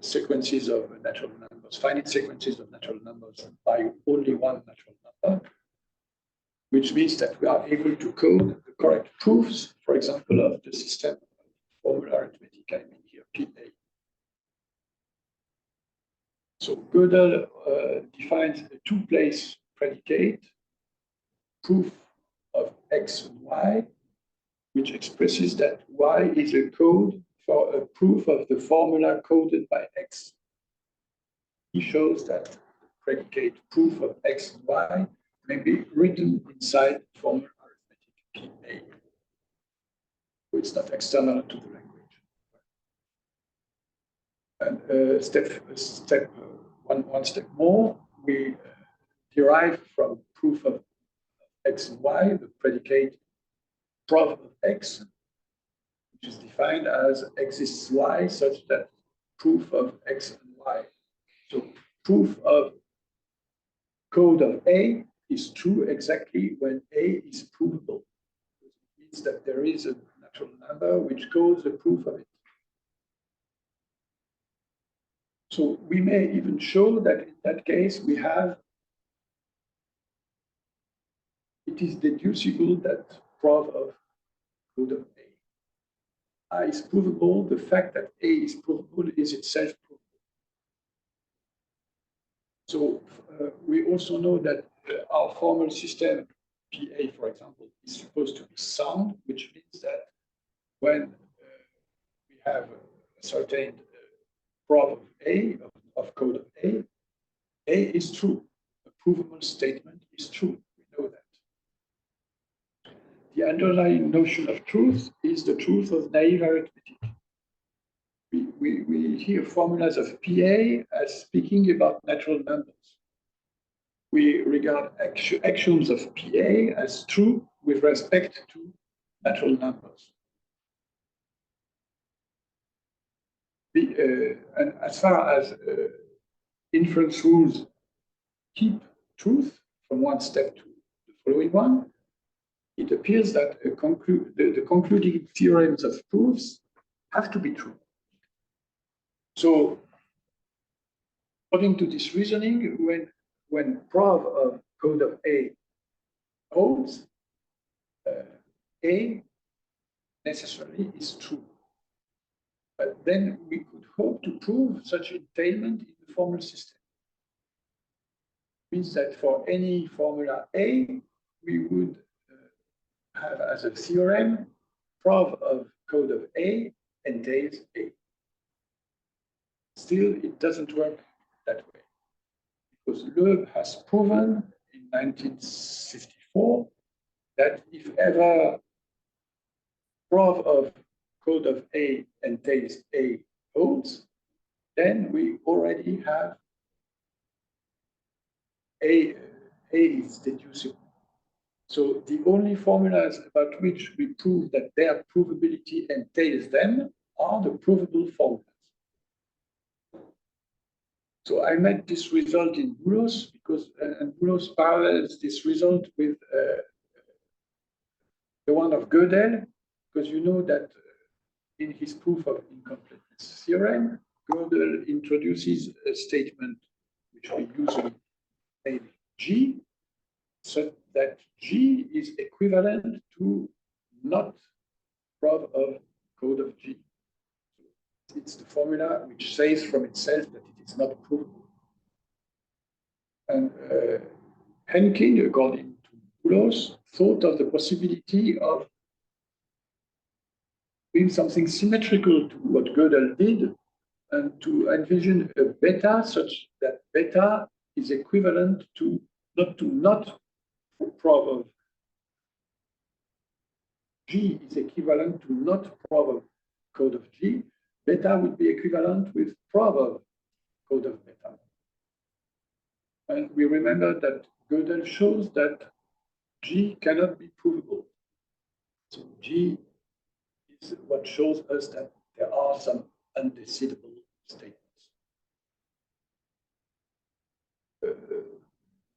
sequences of natural numbers, finite sequences of natural numbers by only one natural number, which means that we are able to code the correct proofs, for example, of the system of formula arithmetic, I mean here, PA. So Gödel defines a two-place predicate, proof of X and Y, which expresses that Y is a code for a proof of the formula coded by X. He shows that the predicate proof of X and Y may be written inside formula arithmetic PA. So it's not external to the language. And one step more, we derive from proof of X and Y the predicate prof of X, which is defined as exists Y such that proof of X and Y. So proof of code of A is true exactly when A is provable. It means that there is a natural number which codes the proof of it. So we may even show that in that case we have, it is deducible that prof of code of A is provable. The fact that A is provable is itself provable. So we also know that our formal system, PA, for example, is supposed to be sound, which means that when we have ascertained prof of A, of code of A is true. A provable statement is true. We know that. The underlying notion of truth is the truth of naive arithmetic. We hear formulas of PA as speaking about natural numbers. We regard axioms of PA as true with respect to natural numbers. And as far as inference rules keep truth from one step to the following one, it appears that the concluding theorems of proofs have to be true. So, according to this reasoning, when prof of code of A holds, A necessarily is true. But then we could hope to prove such entailment in the formal system. It means that for any formula A, we would have as a theorem, prof of code of A entails A. Still, it doesn't work that way, because Loeb has proven in 1954 that if ever prof of code of A entails A holds, then we already have A is deducible. So the only formulas about which we prove that their provability entails them are the provable formulas. So I made this result in Boulos because and Boulos parallels this result with the one of Gödel, because you know that in his proof of incompleteness theorem, Gödel introduces a statement which we usually name G, so that G is equivalent to not prof of code of G. It's the formula which says from itself that it is not provable. And Henkin, according to Boulos, thought of the possibility of doing something symmetrical to what Gödel did, and to envision a beta such that beta is equivalent to not prob of G is equivalent to not prob of code of G. Beta would be equivalent with prob of code of beta. And we remember that Gödel shows that G cannot be provable. So G is what shows us that there are some undecidable statements.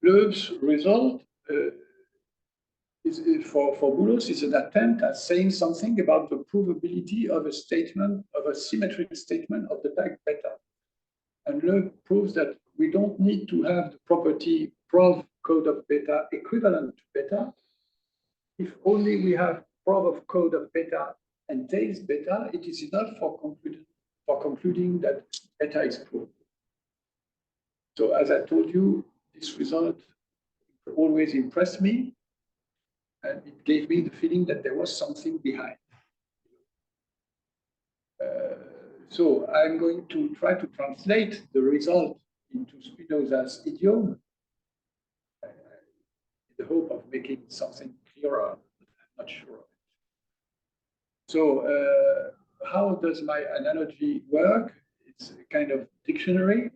Loeb's result is for Boulos is an attempt at saying something about the provability of a statement, of a symmetric statement of the type beta. And Loeb proves that we don't need to have the property prov code of beta equivalent to beta. If only we have prov of code of beta entails beta, it is enough for concluding that beta is provable. So as I told you, this result always impressed me, and it gave me the feeling that there was something behind. So I'm going to try to translate the result into Spinoza's idiom in the hope of making something clearer, but I'm not sure of it. So how does my analogy work? It's a kind of dictionary.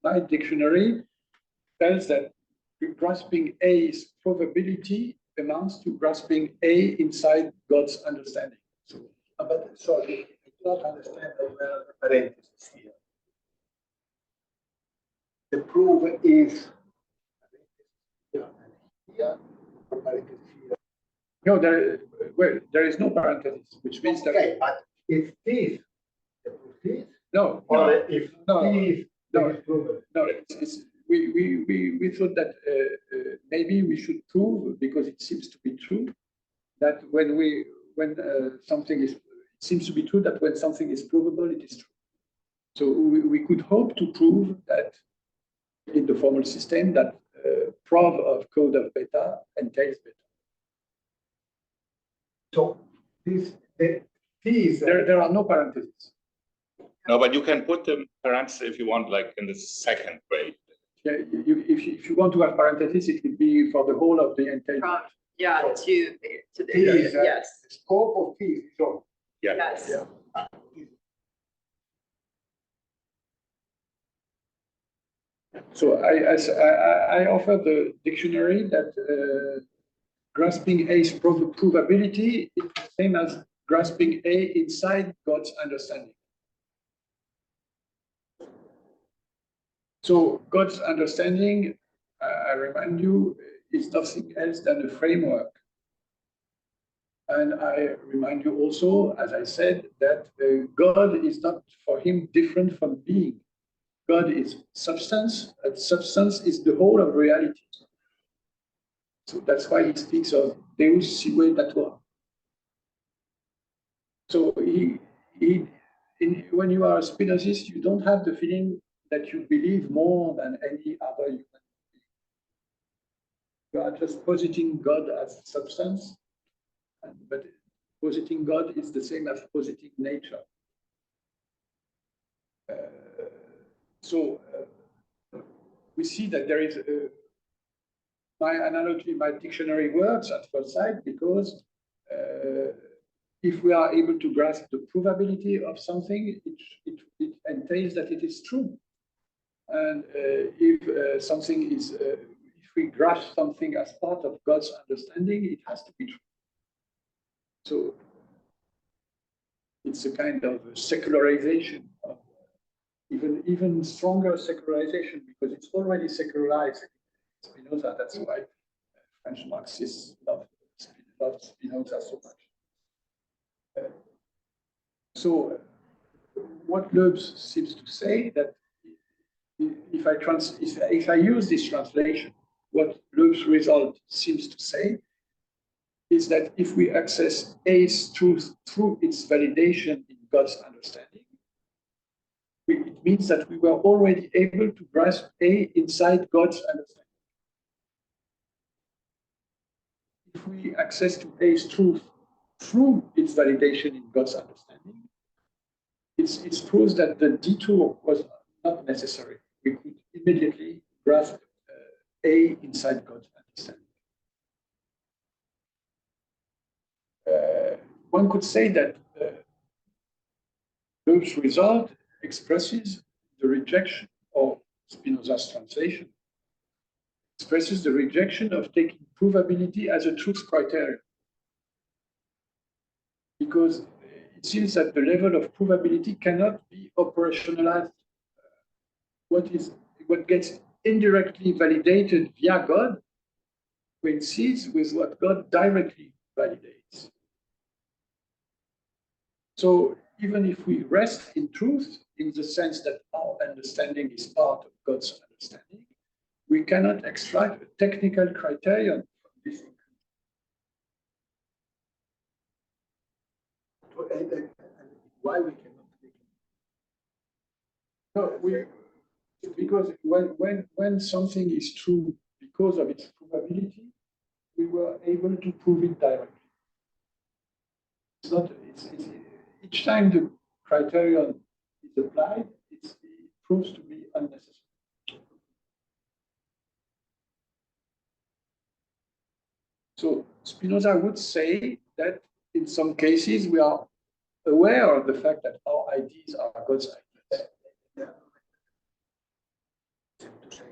My dictionary tells that grasping A's probability amounts to grasping A inside God's understanding. So, but sorry, I don't understand the parenthesis here. The proof is here and here, or parenthesis here. No, there is no parenthesis, which means okay, that. but if this, the proof is, no, or no, if no, this, no, is proven. no. We thought that maybe we should prove, because it seems to be true, that when something is, it seems to be true that when something is provable, it is true. So we could hope to prove that in the formal system that prov of code of beta entails beta. So this, There are no parentheses. No, but you can put the parentheses if you want, like in the second grade. Yeah, if you want to have parentheses, it would be for the whole of the entailment. Yeah, to the, T, yes, the scope of T is shown. Yeah. yes. Yeah. So I offer the dictionary that grasping A's provability is the same as grasping A inside God's understanding. So God's understanding, I remind you, is nothing else than a framework. And I remind you also, as I said, that God is not for him different from being. God is substance, and substance is the whole of reality. So that's why he speaks of Deus sive natura. So when you are a Spinozist, you don't have the feeling that you believe more than any other human being. You are just positing God as substance, but positing God is the same as positing nature. So we see that there is my analogy, my dictionary works at first sight, because if we are able to grasp the provability of something, it entails that it is true. And if something is, if we grasp something as part of God's understanding, it has to be true. So it's a kind of secularization, of even stronger secularization, because it's already secularized. Spinoza, that's why French Marxists love Spinoza so much. So what Loeb seems to say, that if I use this translation, what Loeb's result seems to say is that if we access A's truth through its validation in God's understanding, it means that we were already able to grasp A inside God's understanding. If we access to A's truth through its validation in God's understanding, it proves that the detour was not necessary. We could immediately grasp A inside God's understanding. One could say that Loeb's result expresses the rejection of Spinoza's translation, expresses the rejection of taking provability as a truth criterion. Because it seems that the level of provability cannot be operationalized. What gets indirectly validated via God coincides with what God directly validates. So even if we rest in truth, in the sense that our understanding is part of God's understanding, we cannot extract a technical criterion from this. And why we cannot take it? No, because when something is true because of its probability, we were able to prove it directly. It's not. Each time the criterion is applied, it proves to be unnecessary. So Spinoza would say that in some cases we are aware of the fact that our ideas are God's ideas. Yeah. To say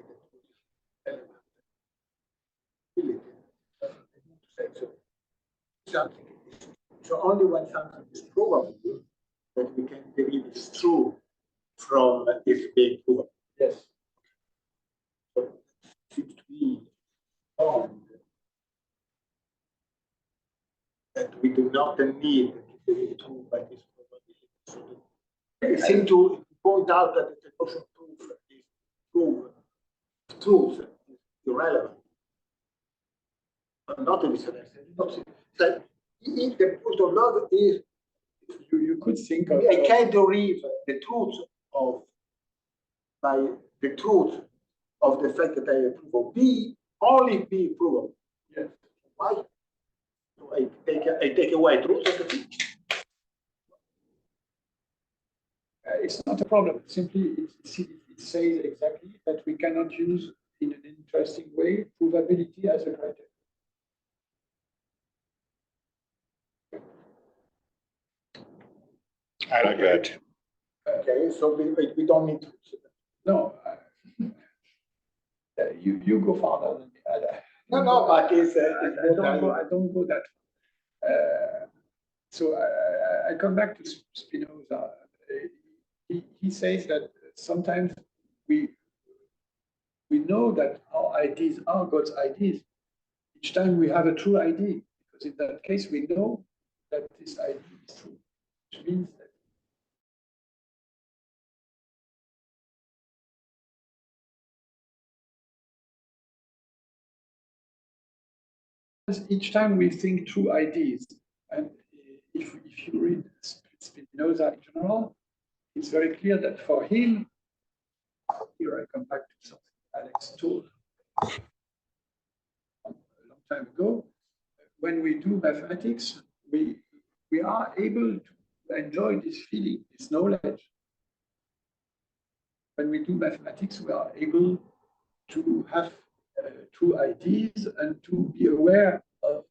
that something is, so only when something is probable that we can believe it's true from its being proven. Yes. So it seems to be found that we do not need to believe it true by this probability. So they seem to point out that the notion of truth is irrelevant. Not in this sense. That if the point of love is, You could think of. I can derive the truth of by the truth of the fact that I approve of B, only B provable. Yes. Why? So I take away truth of the B. It's not a problem. Simply, it says exactly that we cannot use in an interesting way provability as a criterion. I like that. Okay, so we don't need to. No, you go farther than me. No, but it's I don't go that far. So I come back to Spinoza. He says that sometimes we know that our ideas are God's ideas each time we have a true idea, because in that case we know that this idea is true, which means that each time we think true ideas, and if you read Spinoza in general, it's very clear that for him, here I come back to something Alex told a long time ago, when we do mathematics, we are able to enjoy this feeling, this knowledge. When we do mathematics, we are able to have true ideas and to be aware of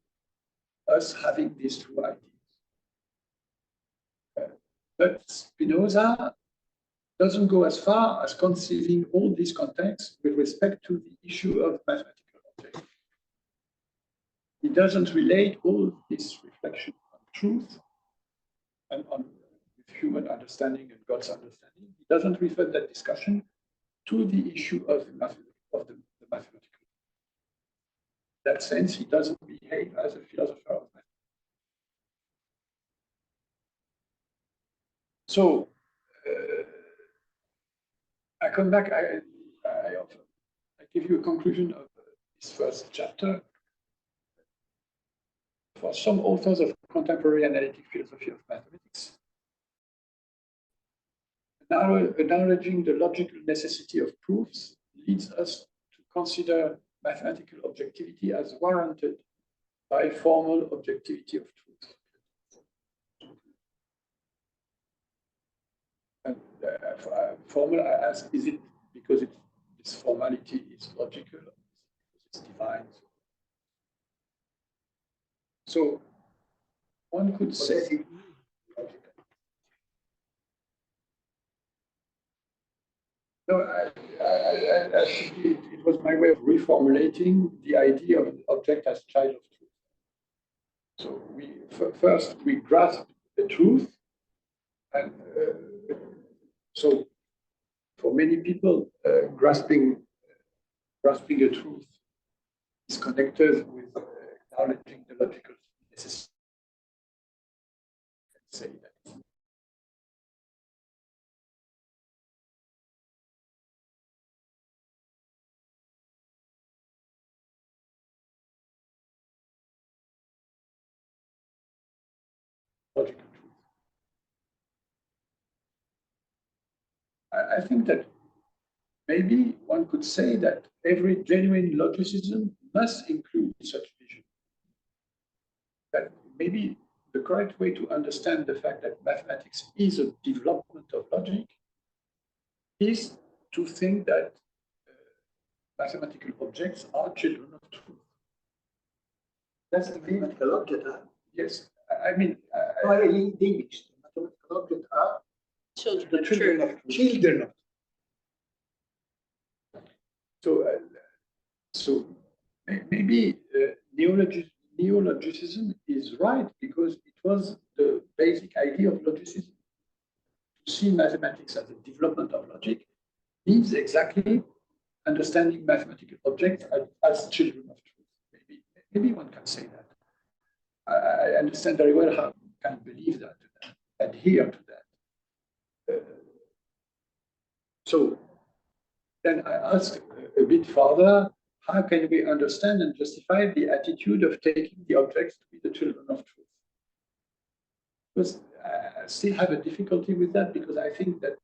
us having these true ideas. But Spinoza doesn't go as far as conceiving all these contexts with respect to the issue of mathematical objects. He doesn't relate all this reflection on truth and on human understanding and God's understanding. He doesn't refer that discussion to the issue of the mathematical. In that sense, he doesn't behave as a philosopher of mathematics. So I come back, I give you a conclusion of this first chapter. For some authors of contemporary analytic philosophy of mathematics, acknowledging the logical necessity of proofs leads us to consider mathematical objectivity as warranted by formal objectivity of truth. And formal, I ask, is it because this formality is logical, or because it's divine? So one could say, no, I think it was my way of reformulating the idea of the object as child of truth. So first we grasp the truth, and so for many people, grasping a truth is connected with acknowledging the logical necessity. Say that. Logical truth. I think that maybe one could say that every genuine logicism must include such vision. That maybe the correct way to understand the fact that mathematics is a development of logic is to think that mathematical objects are children of truth. That's the mathematical object, huh? Yes, I mean, in English, mathematical objects are Children the of children truth. of children of. So maybe neologicism is right because it was the basic idea of logicism. To see mathematics as a development of logic means exactly understanding mathematical objects as children of truth. Maybe one can say that. I understand very well how you can believe that, adhere to that. So then I ask a bit further, how can we understand and justify the attitude of taking the objects to be the children of truth? Because I still have a difficulty with that because I think that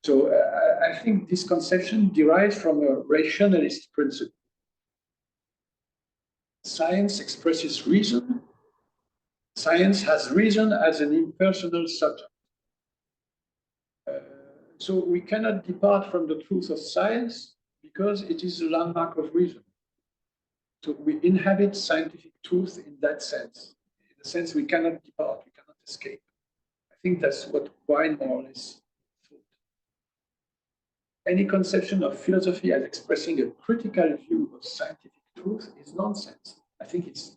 so I think this conception derives from a rationalist principle. Science expresses reason. Science has reason as an impersonal subject. So we cannot depart from the truth of science because it is a landmark of reason. So we inhabit scientific truth in that sense. In the sense we cannot depart, we cannot escape. I think that's what Quine more or less thought. Any conception of philosophy as expressing a critical view of scientific truth is nonsense. I think it's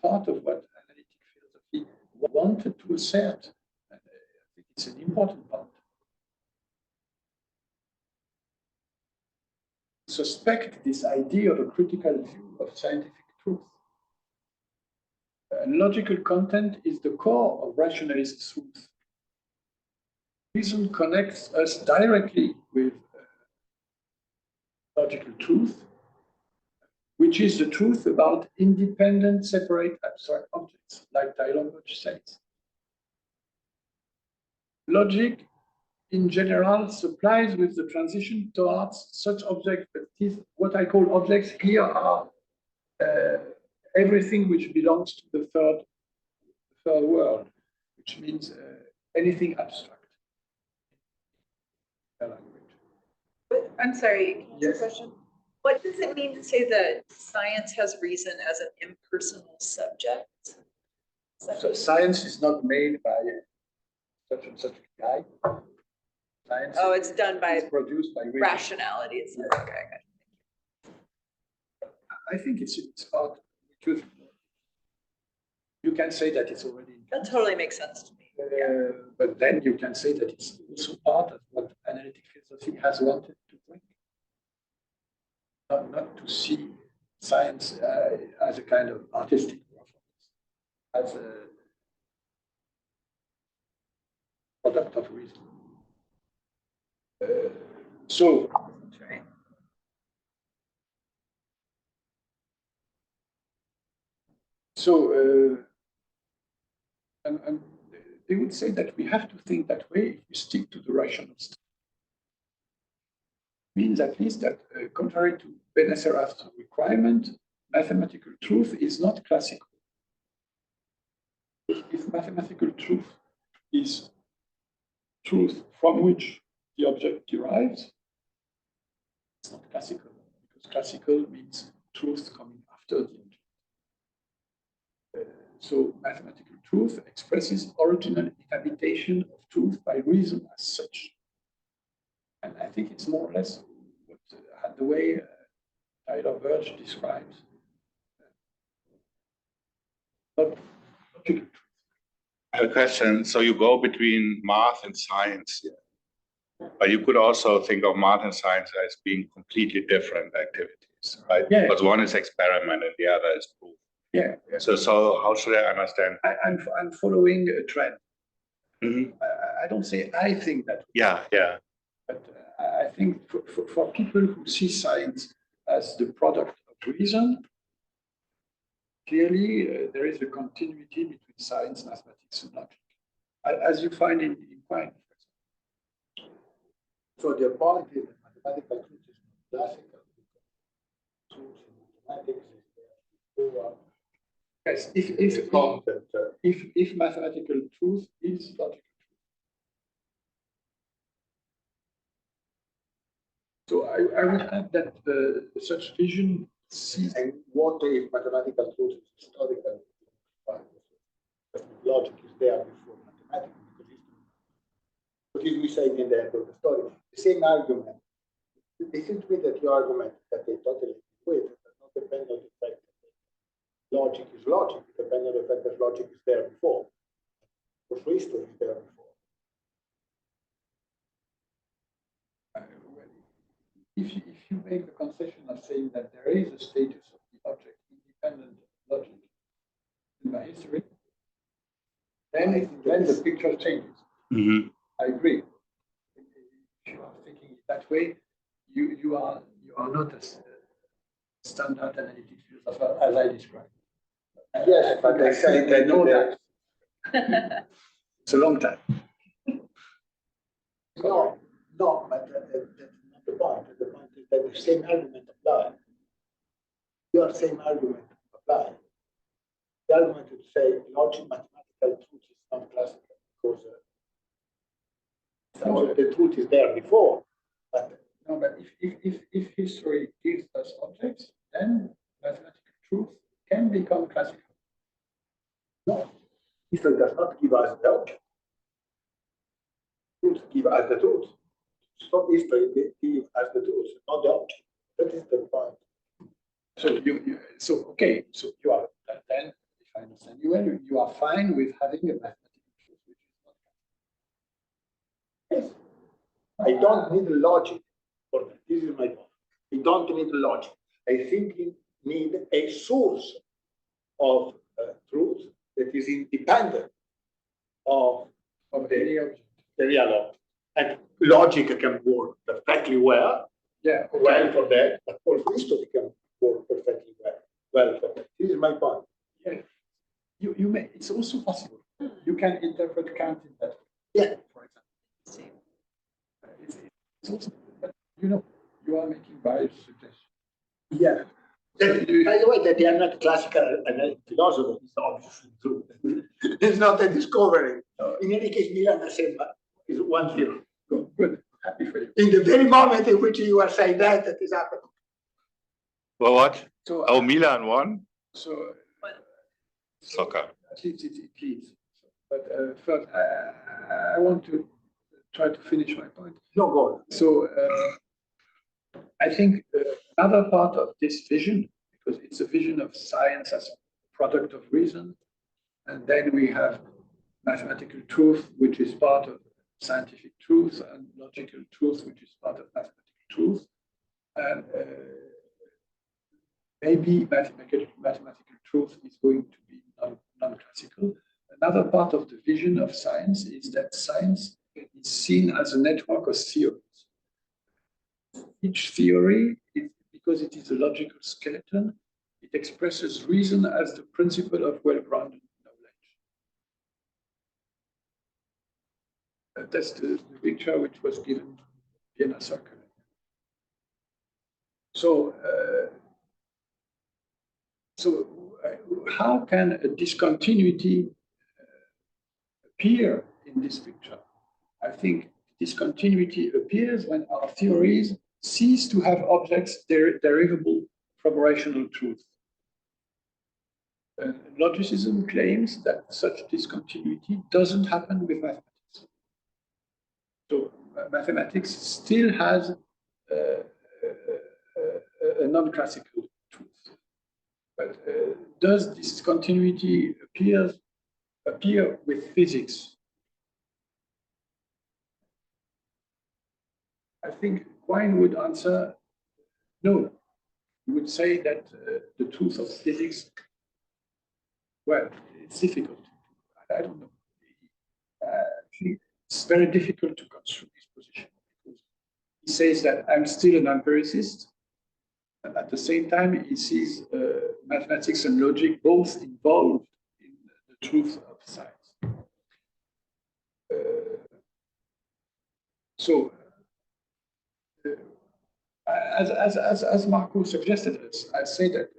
part of what analytic philosophy wanted to assert. And I think it's an important part. Suspect this idea of a critical view of scientific truth. Logical content is the core of rationalist truth. Reason connects us directly with logical truth, which is the truth about independent, separate, abstract objects, like Dylan says. Logic, in general, supplies with the transition towards such objects, but what I call objects here are everything which belongs to the third world, which means anything abstract. I'm sorry, can I ask Yes. a question? What does it mean to say that science has reason as an impersonal subject? So science is not made by such and such a guy. Science It's done by is produced by reason. rationality. It's okay, I think it's part because you can say that it's already. that totally makes sense to me. But then you can say that it's also part of what analytic philosophy has wanted to bring. Not to see science as a kind of artistic performance, as a product of reason. So, and they would say that we have to think that way if we stick to the rational stuff. Means at least that, contrary to Benesseraf's requirement, mathematical truth is not classical. If mathematical truth is truth from which the object derives, it's not classical, because classical means truth coming after the object. So mathematical truth expresses original inhabitation of truth by reason as such. And I think it's more or less what, the way Tyler Birch describes. Not logical truth. I have a question. So you go between math and science, but you could also think of math and science as being completely different activities, right? Yeah. Because one is experiment and the other is proof. Yeah. So how should I understand? I'm following a trend. Mm-hmm. I don't say I think that. Yeah. But I think for people who see science as the product of reason, clearly there is a continuity between science, mathematics, and logic, as you find in quine. So the point is that mathematical truth is not classical. Truth in mathematics is there. Yes, if mathematical truth is logical truth. So I would add that such vision sees. And what if mathematical truth is historical? Logic is there before mathematics, because what is we say in the end of the story? The same argument. It seems to me that your argument that they totally agree with does not depend on the fact that logic is logic. It depends on the fact that logic is there before. Also, history is there before. If you make the concession of saying that there is a status of the object independent of logic in my history, then the picture changes. Mm-hmm. I agree. If you are thinking it that way, you are not a standard analytic philosopher as I described. Yes, but I say I know that. It's a long time. No, but that's not the point. The point is that the same argument applies. Your same argument applies. The argument would say logic, mathematical truth is not classical because the truth is there before. But no, but if history gives us objects, then mathematical truth can become classical. no, history does not give us the object. Truth give us the truth. Stop history, they give us the truth, not the object. That is the point. So okay, so you are then, if I understand you well, you are fine with having a mathematical truth which is not. Yes. I don't need logic for that. This is my point. I don't need logic. I simply need a source of truth that is independent of the real object. And logic can work perfectly well. Yeah, okay. Well for that, but also history can work perfectly well for that. This is my point. Yeah. You may. It's also possible. You can interpret Kant in that way. Yeah. For example. It's also, but you are making various suggestions. Yeah. By the way, that they are not classical analytic philosophers is obviously true. It's not a discovery. In any case, Milan is 1-0. Good. Happy for you. In the very moment in which you are saying that is happening. Well, what? So, Milan won? So Soccer. At least it leads. But first, I want to try to finish my point. No goal. So I think another part of this vision, because it's a vision of science as a product of reason, and then we have mathematical truth, which is part of scientific truth, and logical truth, which is part of mathematical truth. And maybe mathematical truth is going to be non-classical. Another part of the vision of science is that science is seen as a network of theories. each theory, because it is a logical skeleton, it expresses reason as the principle of well-grounded knowledge. That's the picture which was given to Vienna Circle. So, how can a discontinuity appear in this picture? I think discontinuity appears when our theories cease to have objects derivable from rational truth. Logicism claims that such discontinuity doesn't happen with mathematics. So mathematics still has a non-classical truth. But does discontinuity appear with physics? I think Quine would answer no. He would say that the truth of physics, well, it's difficult. I don't know. It's very difficult to construe his position because he says that I'm still an empiricist, and at the same time he sees mathematics and logic both involved in the truth of science. As Marco suggested, I say that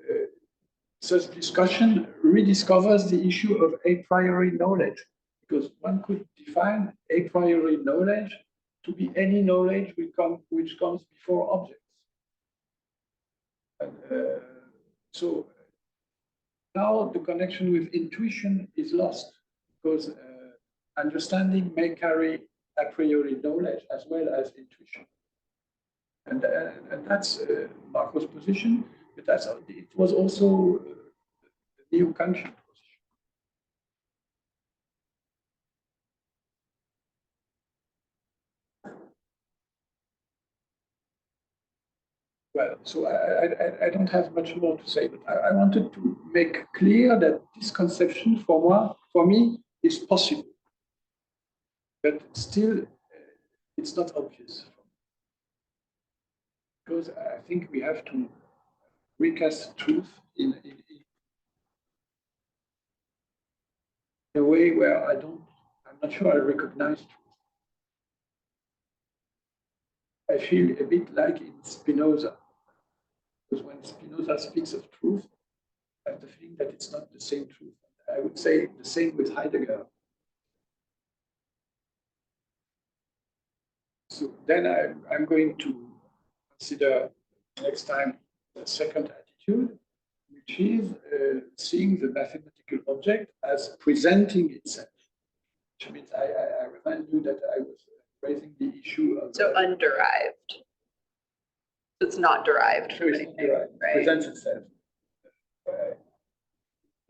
such discussion rediscovers the issue of a priori knowledge, because one could define a priori knowledge to be any knowledge which comes before objects. And, so now the connection with intuition is lost, because understanding may carry a priori knowledge as well as intuition. And that's Marco's position, but it was also the neo-Kantian position. Well, so I don't have much more to say, but I wanted to make clear that this conception for me is possible, but still it's not obvious. Because I think we have to recast truth in a way where I'm not sure I recognize truth. I feel a bit like in Spinoza, because when Spinoza speaks of truth, I have the feeling that it's not the same truth. I would say the same with Heidegger. So then I'm going to consider next time the second attitude, which is seeing the mathematical object as presenting itself. Which means I remind you that I was raising the issue of... So underived. It's not derived from anything, derived, right? Presents itself.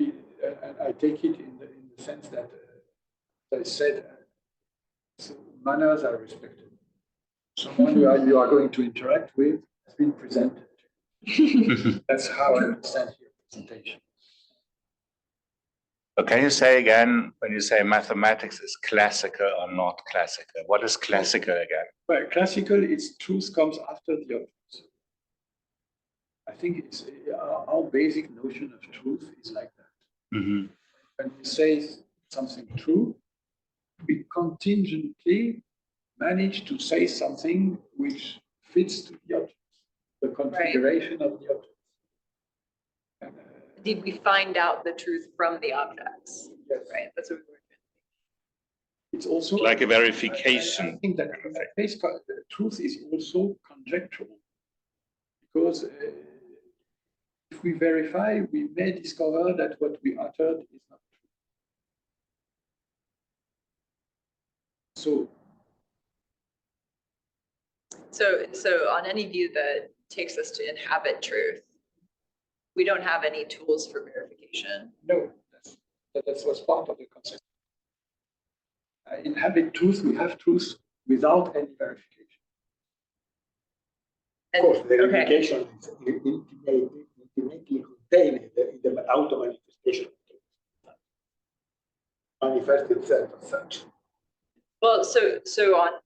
And I take it in the sense that, as I said, so manners are respected. Someone you are going to interact with has been presented. That's how I understand your presentation. So can you say again, when you say mathematics is classical or not classical, what is classical again? Well, classical is truth comes after the object. I think it's our basic notion of truth is like that. Mm-hmm. When we say something true, we contingently manage to say something which fits to the object, the configuration of the object. And, Did we find out the truth from the objects? yes. Right, that's what we were doing. It's also Like a verification. I think that in that case, the truth is also conjectural, because if we verify, we may discover that what we uttered is not true. So on any view that takes us to inhabit truth, we don't have any tools for verification. No, that was part of the concept. Inhabit truth, we have truth without any verification. Of course, the verification is intimately contained in the auto-manifestation of truth. Manifest itself as such. Well, so on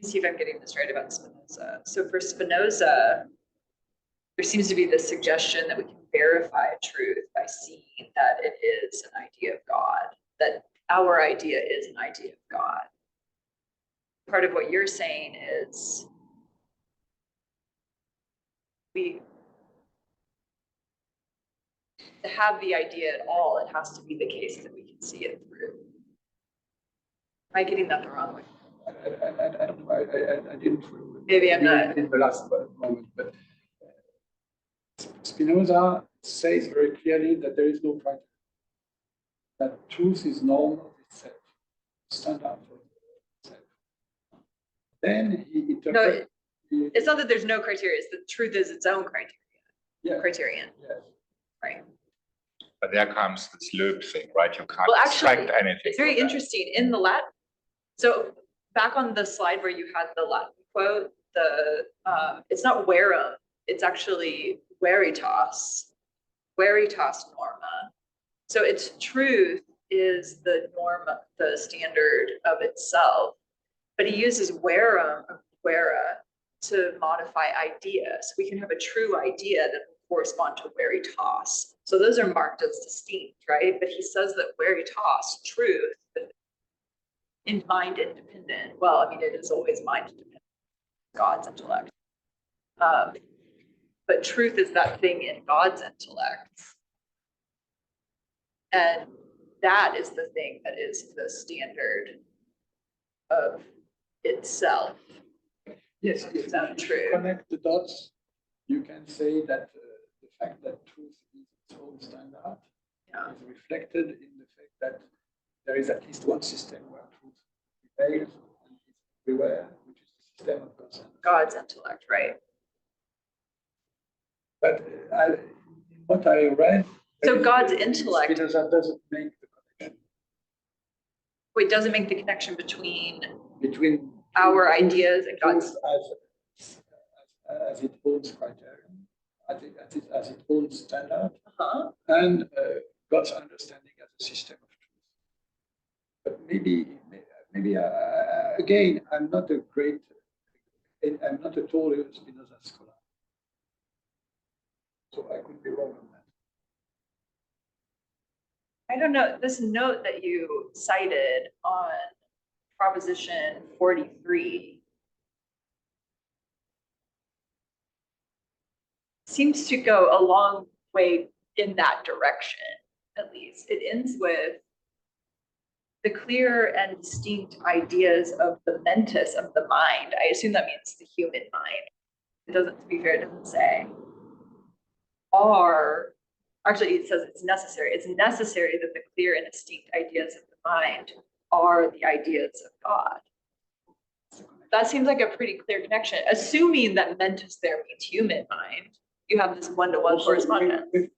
me see if I'm getting this right about Spinoza. So for Spinoza, there seems to be this suggestion that we can verify truth by seeing that it is an idea of God, that our idea is an idea of God. Part of what you're saying is to have the idea at all, it has to be the case that we can see it through. Am I getting that the wrong way? I don't know. I didn't. Maybe I'm not. In the last moment, but Spinoza says very clearly that there is no criteria. That truth is norm of itself, standard for itself. Then he interprets. No, it's not that there's no criteria, it's that truth is its own criteria. Yeah. Criterion. Yes. Right. But there comes this loop thing, right? You can't Well, actually, extract anything. It's very interesting in the Latin. So back on the slide where you had the Latin quote, it's not verum, it's actually veritas norma. So its truth is the norma, the standard of itself, but he uses verum, vera, to modify ideas. We can have a true idea that will correspond to veritas. So those are marked as distinct, right? But he says that veritas, truth, in mind independent. Well, I mean, it is always mind independent, God's intellect. But truth is that thing in God's intellect. And that is the thing that is the standard of itself. Yes, if you connect the dots, you can say that the fact that truth is its own standard is reflected in the fact that there is at least one system where truth prevails and is everywhere, which is the system of God's intellect, right? But what I read, so God's intellect Spinoza doesn't make the connection. Wait, doesn't make the connection between our ideas and God's as its own criterion, as its own standard, and God's understanding as a system of truth. But maybe again, I'm not a total Spinoza scholar, so I could be wrong on that. I don't know, this note that you cited on Proposition 43 seems to go a long way in that direction, at least. It ends with the clear and distinct ideas of the mentis of the mind. I assume that means the human mind. It doesn't, to be fair, it doesn't say. Actually, it says it's necessary. It's necessary that the clear and distinct ideas of the mind are the ideas of God. That seems like a pretty clear connection. Assuming that mentis there means human mind, you have this one-to-one correspondence. The only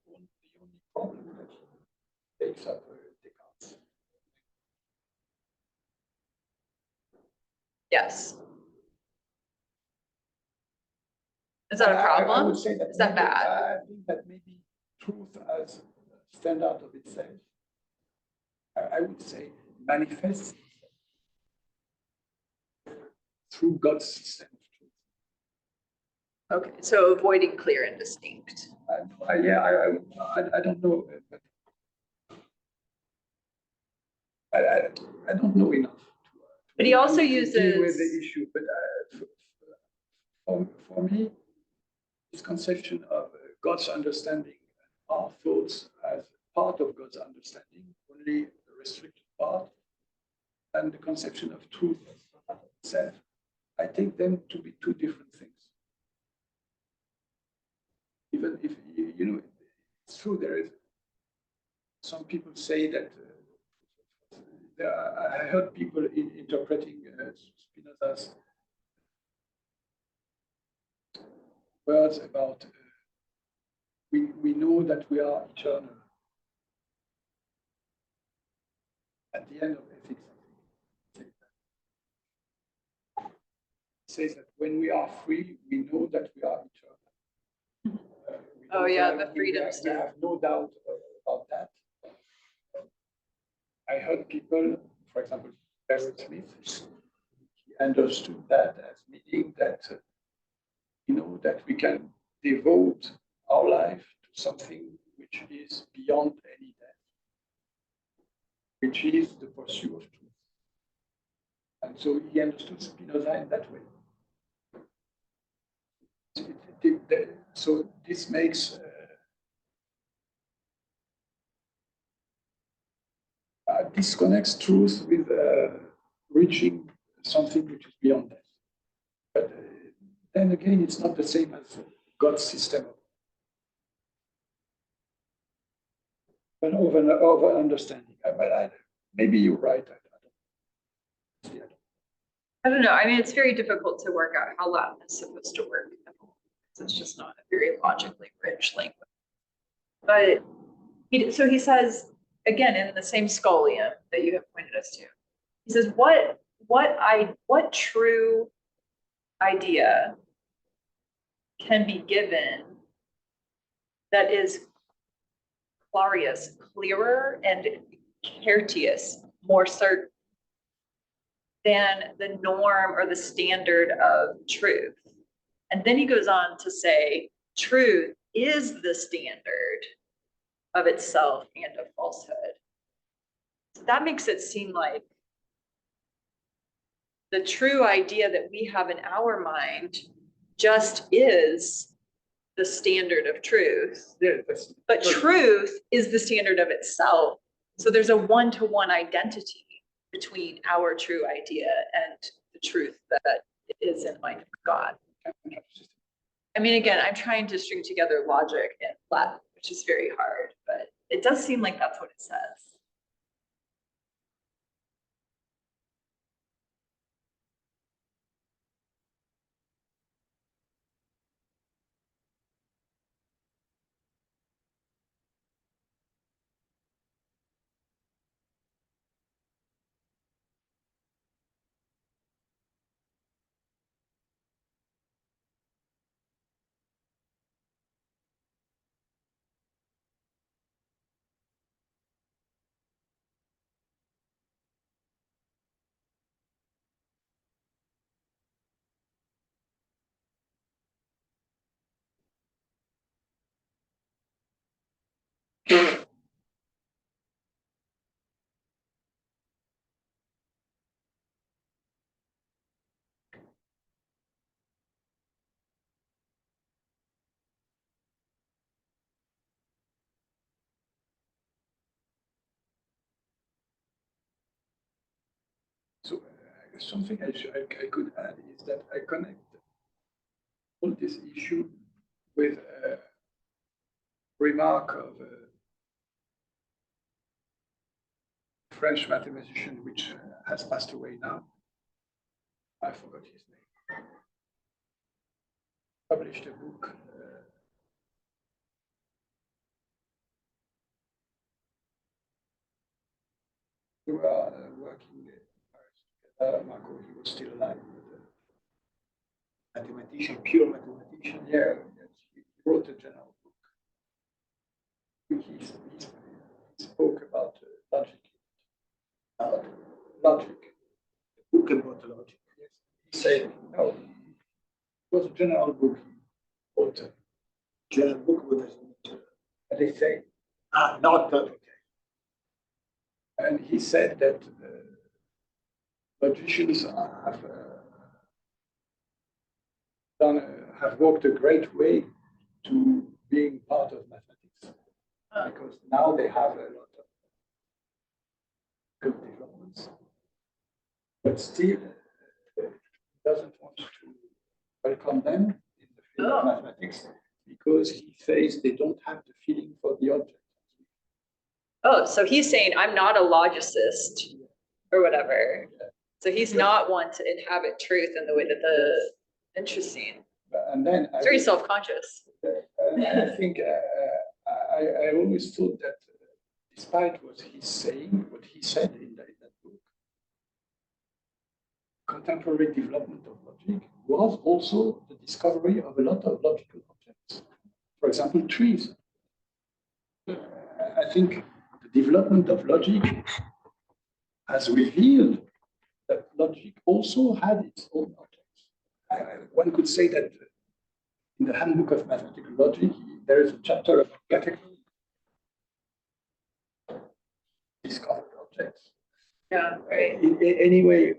problem that takes up Descartes. Yes. Is that a problem? I would say that is that maybe, bad? I think that maybe truth as a standard of itself, I would say, manifests through God's system of truth. Okay, so avoiding clear and distinct. I don't know, but I don't know enough. But he also to uses deal with the issue. But for me, this conception of God's understanding, our thoughts as part of God's understanding, only the restricted part, and the conception of truth itself, I take them to be two different things. Even if, it's true, there is, some people say that, I heard people interpreting Spinoza's words about, we know that we are eternal. At the end of ethics, it says that when we are free, we know that we are eternal. Oh yeah, the freedom we stuff. have no doubt about that. I heard people, for example, Barrett Smith, he understood that as meaning that, that we can devote our life to something which is beyond any death, which is the pursuit of truth. And so he understood Spinoza in that way. So this makes disconnects truth with reaching something which is beyond death. But then again, it's not the same as God's system of over understanding. But maybe you're right. I don't know. I mean, it's very difficult to work out how Latin is supposed to work. It's just not a very logically rich language. But so he says, again, in the same scholium that you have pointed us to, he says, what true idea can be given that is clarius, clearer, and certius, more certain than the norm or the standard of truth? And then he goes on to say, truth is the standard of itself and of falsehood. So that makes it seem like the true idea that we have in our mind just is the standard of truth. Yeah, but truth is the standard of itself. So there's a one-to-one identity between our true idea and the truth that is in the mind of God. I mean, again, I'm trying to string together logic in Latin, which is very hard, but it does seem like that's what it says. So something I could add is that I connect all this issue with a remark of a French mathematician which has passed away now. I forgot his name. Published a book. We were working in Paris together. Marco, he was still alive. Mathematician, pure mathematician. Yeah, yes, he wrote a general book. He spoke about logic. Logic. A book about logic. Yes. He said, no, it was a general book. He wrote a General book with and they say, not okay. And he said that logicians have walked a great way to being part of mathematics, because now they have a lot of good developments, but still doesn't want to welcome them in the field of mathematics because he says they don't have the feeling for the object. Oh, so he's saying I'm not a logicist or whatever. So he's not one to inhabit truth in the way that the interesting. And then It's very self-conscious. I think I always thought that despite what he's saying, what he said in that book, contemporary development of logic was also the discovery of a lot of logical objects. For example, trees. I think the development of logic has revealed that logic also had its own objects. One could say that in the Handbook of Mathematical Logic, there is a chapter about categories, discovered objects. Yeah, right. Anyway,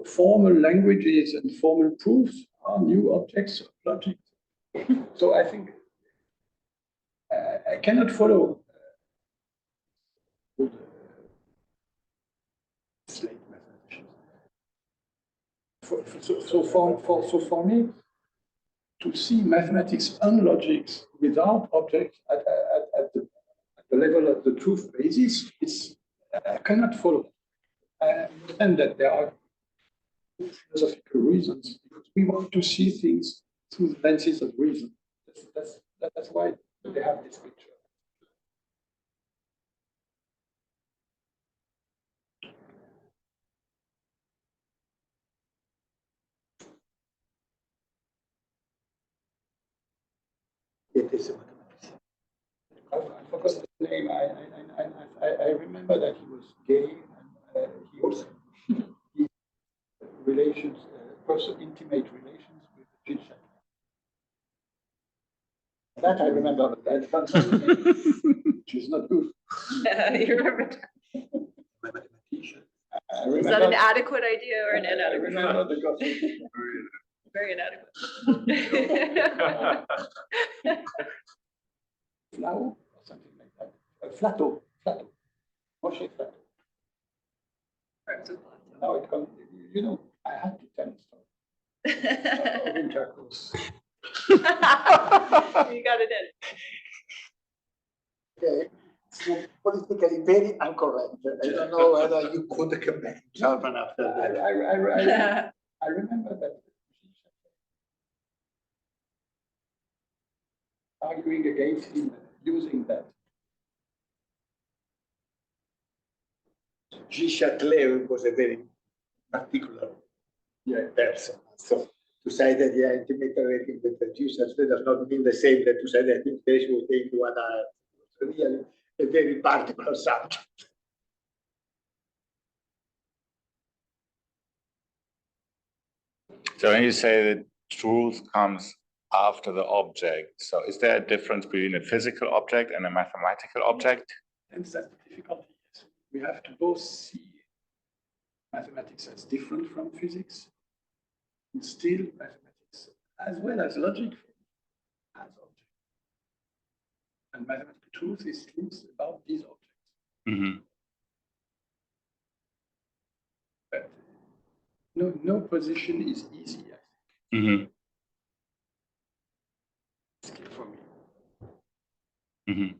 formal languages and formal proofs are new objects of logic. So I think I cannot follow slate mathematicians. So for me, to see mathematics and logics without objects at the level of the truth basis, I cannot follow. I understand that there are philosophical reasons because we want to see things through the lenses of reason. That's why they have this picture. It is a mathematician. I forgot the name. I remember that he was gay and he also relations, intimate relations with Jean-Michel. That I remember, which is not good. You remember? My mathematician. Is that an adequate idea or an inadequate? I remember the gossip. Very inadequate. Flau or something like that. Flatto. Moshe Flatto. Now it comes, I had to tell the story of intercourse. You got it in. Okay. So politically very incorrect. I don't know whether you could comment, Chapman, after that. I remember that arguing against him using that. Jean-Michel was a very particular person. So to say that you are intimate relating with the Jean-Michel does not mean the same that to say that invitation will take 1 hour. It's really a very particular subject. So when you say that truth comes after the object, so is there a difference between a physical object and a mathematical object? And that's the difficulty. We have to both see mathematics as different from physics, and still mathematics as well as logic as objects. And mathematical truth is truth about these objects. Mm-hmm. But no position is easy, I think. Mm-hmm. Still for me. Mm-hmm.